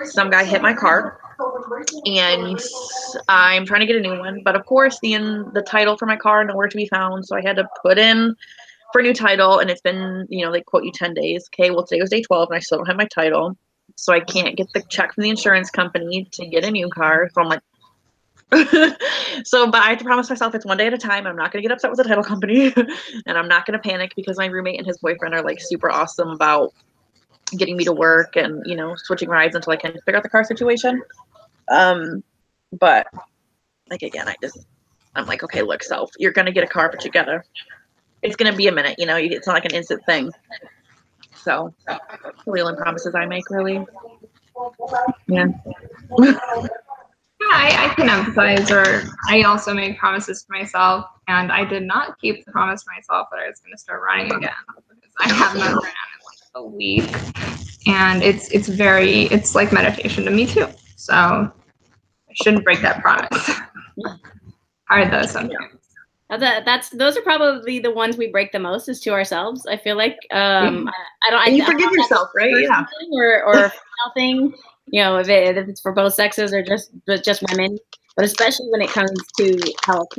some guy hit my car. and I'm trying to get a new one. But of course, the title for my car nowhere to be found, so I had to put in for a new title, and it's been, they quote you 10 days. Okay, well, today was day 12, and I still don't have my title, so I can't get the check from the insurance company to get a new car. So I'm like, but I have to promise myself it's one day at a time. I'm not going to get upset with the title company, and I'm not going to panic because my roommate and his boyfriend are like super awesome about getting me to work and, switching rides until I can figure out the car situation. But like, again, I'm like, okay, look, self, you're going to get a car, but it's going to be a minute, it's not like an instant thing. So the only promises I make, really. Yeah. Yeah, I can empathize, or I also made promises to myself, and I did not keep the promise to myself that I was going to start running again, because I have not ran in like a week, and it's like meditation to me too. So I shouldn't break that promise. Hard though sometimes. Those are probably the ones we break the most, is to ourselves. I feel like I don't. And you forgive yourself, right? Yeah. Or female thing. If it's for both sexes or just women, but especially when it comes to health,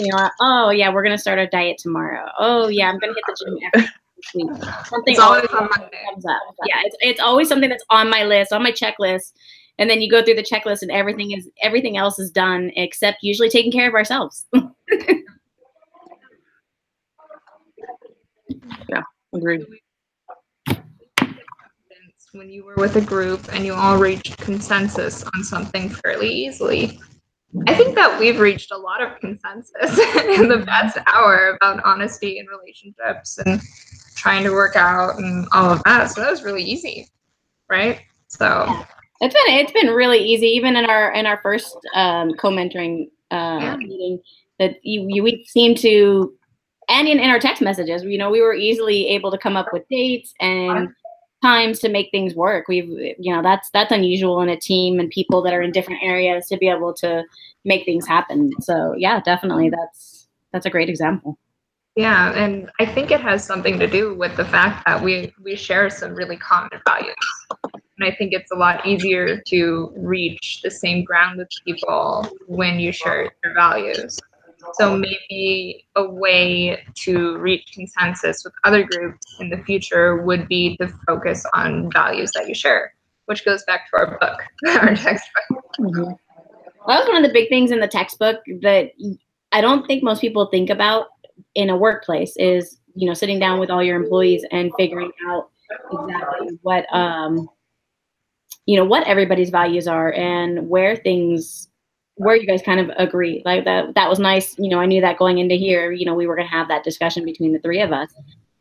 oh yeah, we're gonna start our diet tomorrow. Oh yeah, I'm gonna hit the gym every week. Something it's always on Monday. Comes up. Yeah, it's always something that's on my list, on my checklist, and then you go through the checklist and everything else is done except usually taking care of ourselves. Yeah, agreed. When you were with a group and you all reached consensus on something fairly easily. I think that we've reached a lot of consensus in the past hour about honesty in relationships and trying to work out and all of that. So that was really easy, right? So yeah. It's been really easy, even in our first co-mentoring meeting, that we seem to, and in our text messages, we were easily able to come up with dates and times to make things work. That's unusual in a team and people that are in different areas to be able to make things happen. So yeah, definitely that's a great example. Yeah, and I think it has something to do with the fact that we share some really common values. And I think it's a lot easier to reach the same ground with people when you share your values. So maybe a way to reach consensus with other groups in the future would be to focus on values that you share, which goes back to our book, our textbook. Mm-hmm. Well, that was one of the big things in the textbook that I don't think most people think about in a workplace is, sitting down with all your employees and figuring out exactly what everybody's values are and where you guys kind of agree. Like that was nice. I knew that going into here, we were going to have that discussion between the three of us,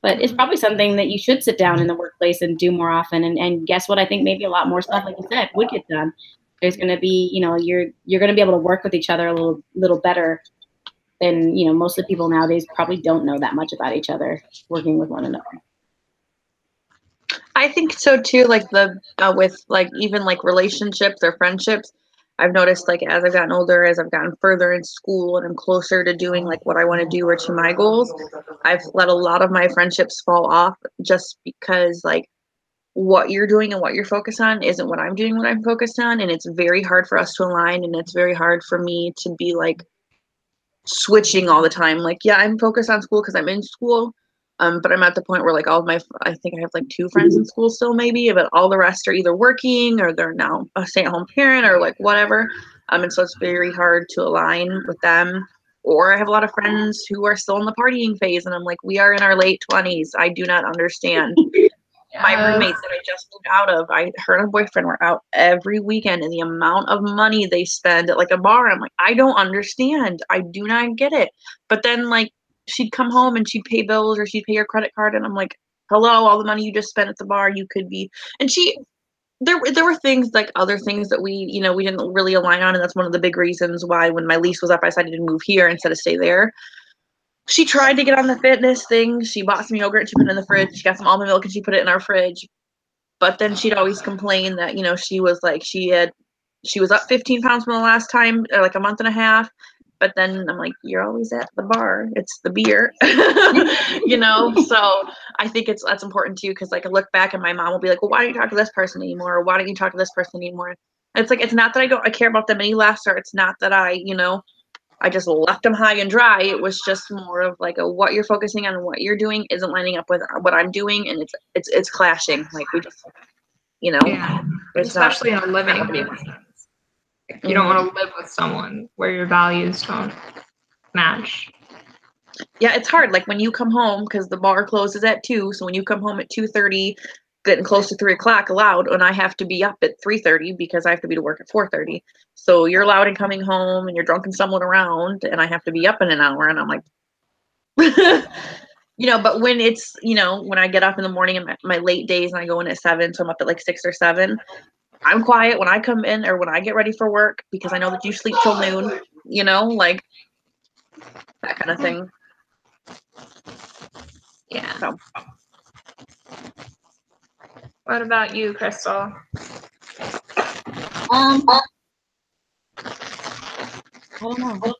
but it's probably something that you should sit down in the workplace and do more often. And guess what? I think maybe a lot more stuff, like you said, would get done. There's going to be, you're going to be able to work with each other a little better than, most of the people nowadays probably don't know that much about each other working with one another. I think so too. Like with like even like relationships or friendships, I've noticed like as I've gotten older, as I've gotten further in school and I'm closer to doing like what I want to do or to my goals, I've let a lot of my friendships fall off just because like what you're doing and what you're focused on isn't what I'm doing, what I'm focused on. And it's very hard for us to align, and it's very hard for me to be like switching all the time. Like, yeah, I'm focused on school because I'm in school. But I'm at the point where like I think I have like 2 friends in school still maybe, but all the rest are either working or they're now a stay-at-home parent or like whatever. And so it's very hard to align with them. Or I have a lot of friends who are still in the partying phase, and I'm like, we are in our late 20s. I do not understand. My roommates that I just moved out of, her and her boyfriend were out every weekend, and the amount of money they spend at like a bar, I'm like, I don't understand. I do not get it. But then like she'd come home and she'd pay bills or she'd pay her credit card, and I'm like, hello, all the money you just spent at the bar, you could be. And there were things like other things that we didn't really align on, and that's one of the big reasons why when my lease was up, I decided to move here instead of stay there. She tried to get on the fitness thing. She bought some yogurt and she put it in the fridge. She got some almond milk and she put it in our fridge. But then she'd always complain that, she was like, she was up 15 pounds from the last time, or like a month and a half. But then I'm like, you're always at the bar. It's the beer, So I think that's important too, because like I look back and my mom will be like, well, why don't you talk to this person anymore? Or why don't you talk to this person anymore? It's like, it's not that I care about them any less, or it's not that I, I just left them high and dry. It was just more of like what you're focusing on and what you're doing isn't lining up with what I'm doing, and it's clashing. Like we just, Yeah. it's Especially not in a living happening. sense. You don't want to live with someone where your values don't match. Yeah, it's hard. Like when you come home, because the bar closes at 2, so when you come home at 2:30, getting close to 3 o'clock allowed, and I have to be up at 3:30 because I have to be to work at 4:30. So you're loud and coming home, and you're drunk and stumbling around, and I have to be up in an hour, and I'm like, But when it's, when I get up in the morning and my late days and I go in at 7, so I'm up at like 6 or 7, I'm quiet when I come in or when I get ready for work because I know that you sleep till noon, like that kind of thing. Yeah. So. What about you, Crystal? I don't know.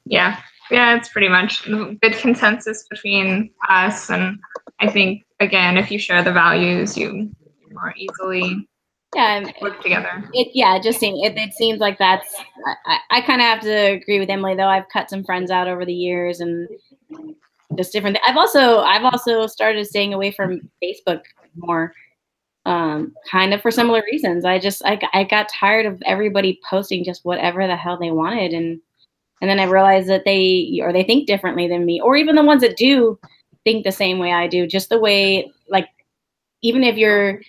Yeah, it's pretty much good consensus between us, and I think again, if you share the values, you more easily work together. It seems like that's. I kind of have to agree with Emily though. I've cut some friends out over the years, and just different. I've also started staying away from Facebook more. Kind of for similar reasons. I got tired of everybody posting just whatever the hell they wanted, and then I realized that they think differently than me, or even the ones that do think the same way I do. Just the way, like, even if your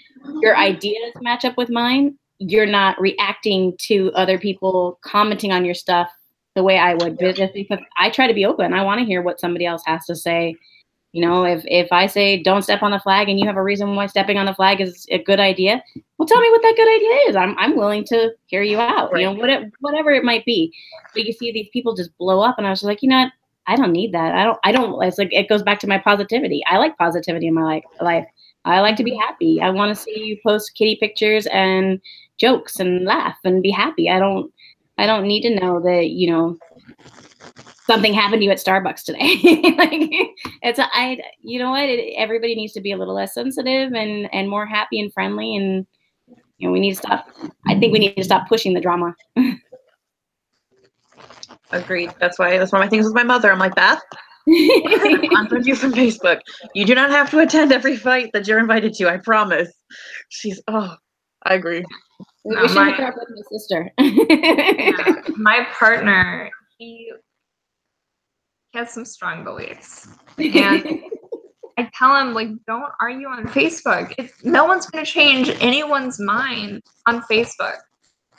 ideas match up with mine, you're not reacting to other people commenting on your stuff the way I would. Just because I try to be open, I want to hear what somebody else has to say. If I say don't step on the flag and you have a reason why stepping on the flag is a good idea, well, tell me what that good idea is. I'm willing to hear you out. Right. Whatever it might be. But you see these people just blow up, and I was like, what? I don't need that. I don't. It's like it goes back to my positivity. I like positivity in my life. I like to be happy. I want to see you post kitty pictures and jokes and laugh and be happy. I don't need to know that something happened to you at Starbucks today. Everybody needs to be a little less sensitive and more happy and friendly. And, we need to stop. I think we need to stop pushing the drama. Agreed. That's one of my things with my mother. I'm like, Beth, unfriend you from Facebook. You do not have to attend every fight that you're invited to. I promise. I agree. We should hook up with my sister. My partner, he has some strong beliefs, and I tell him, like, don't argue on Facebook. No one's going to change anyone's mind on Facebook.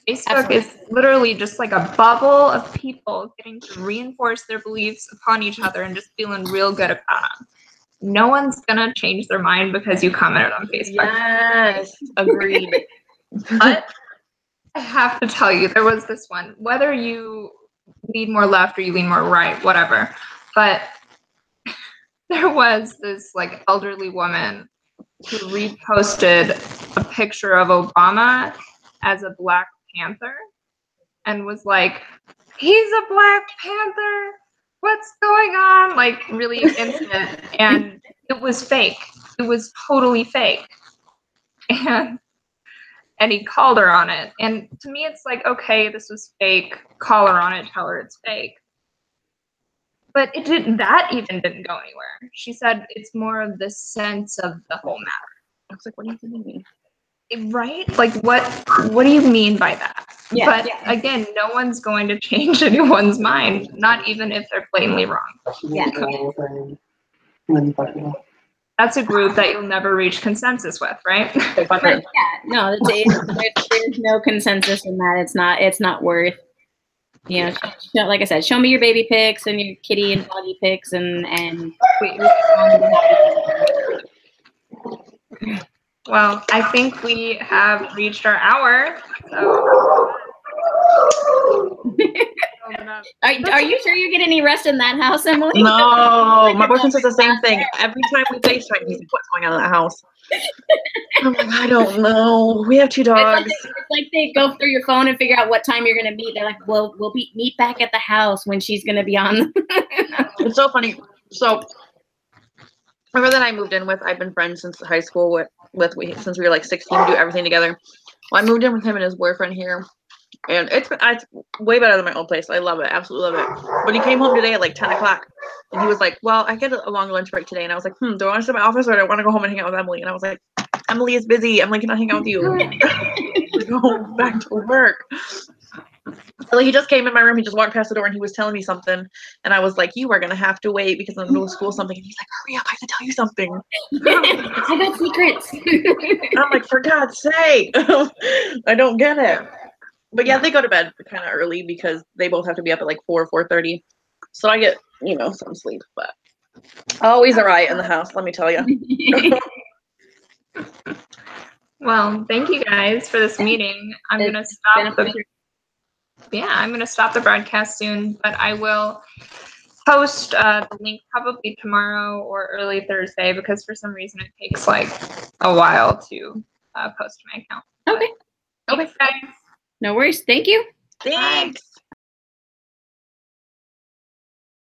Facebook Absolutely. Is literally just like a bubble of people getting to reinforce their beliefs upon each other and just feeling real good about them. No one's going to change their mind because you commented on Facebook. Yes, agreed. But I have to tell you, there was this one, whether you lean more left or you lean more right, whatever. But there was this like elderly woman who reposted a picture of Obama as a Black Panther and was like, he's a Black Panther. What's going on? Like really into it. And it was fake. It was totally fake. And he called her on it. And to me, it's like, okay, this was fake. Call her on it. Tell her it's fake. But that even didn't go anywhere. She said it's more of the sense of the whole matter. I was like, what do you mean? Right? Like, what do you mean by that? Yeah, but again, no one's going to change anyone's mind, not even if they're blatantly wrong. Yeah. That's a group that you'll never reach consensus with, right? But no, there's no consensus in that. It's not worth. Like I said, show me your baby pics and your kitty and doggy pics, and well, I think we have reached our hour. So. Are you sure you get any rest in that house, Emily? No, my boyfriend says the same thing. Every time we FaceTime, he's like, what's going on in that house? I'm like, I don't know. We have 2 dogs. It's like they go through your phone and figure out what time you're going to meet. They're like, well, we'll meet back at the house when she's going to be on. It's so funny. So brother that I moved in with, I've been friends since high school since we were like 16. We do everything together. Well, I moved in with him and his boyfriend here, and it's way better than my old place. I love it, absolutely love it. But he came home today at like 10 o'clock, and he was like, "Well, I get a long lunch break today," and I was like, "Do I want to stay in my office or do I want to go home and hang out with Emily?" And I was like, "Emily is busy. Emily cannot hang out with you. Go back to work." So he just came in my room. He just walked past the door and he was telling me something, and I was like, "You are gonna have to wait because I'm in the middle of school something." And he's like, "Hurry up! I have to tell you something." I got secrets. I'm like, "For God's sake!" I don't get it. But yeah, they go to bed kind of early because they both have to be up at like 4:30. So I get some sleep, but always a riot in the house. Let me tell you. Well, thank you guys for this meeting. I'm gonna stop the broadcast soon, but I will post the link probably tomorrow or early Thursday because for some reason it takes like a while to post to my account. Okay. Thanks, guys. No worries. Thank you. Thanks.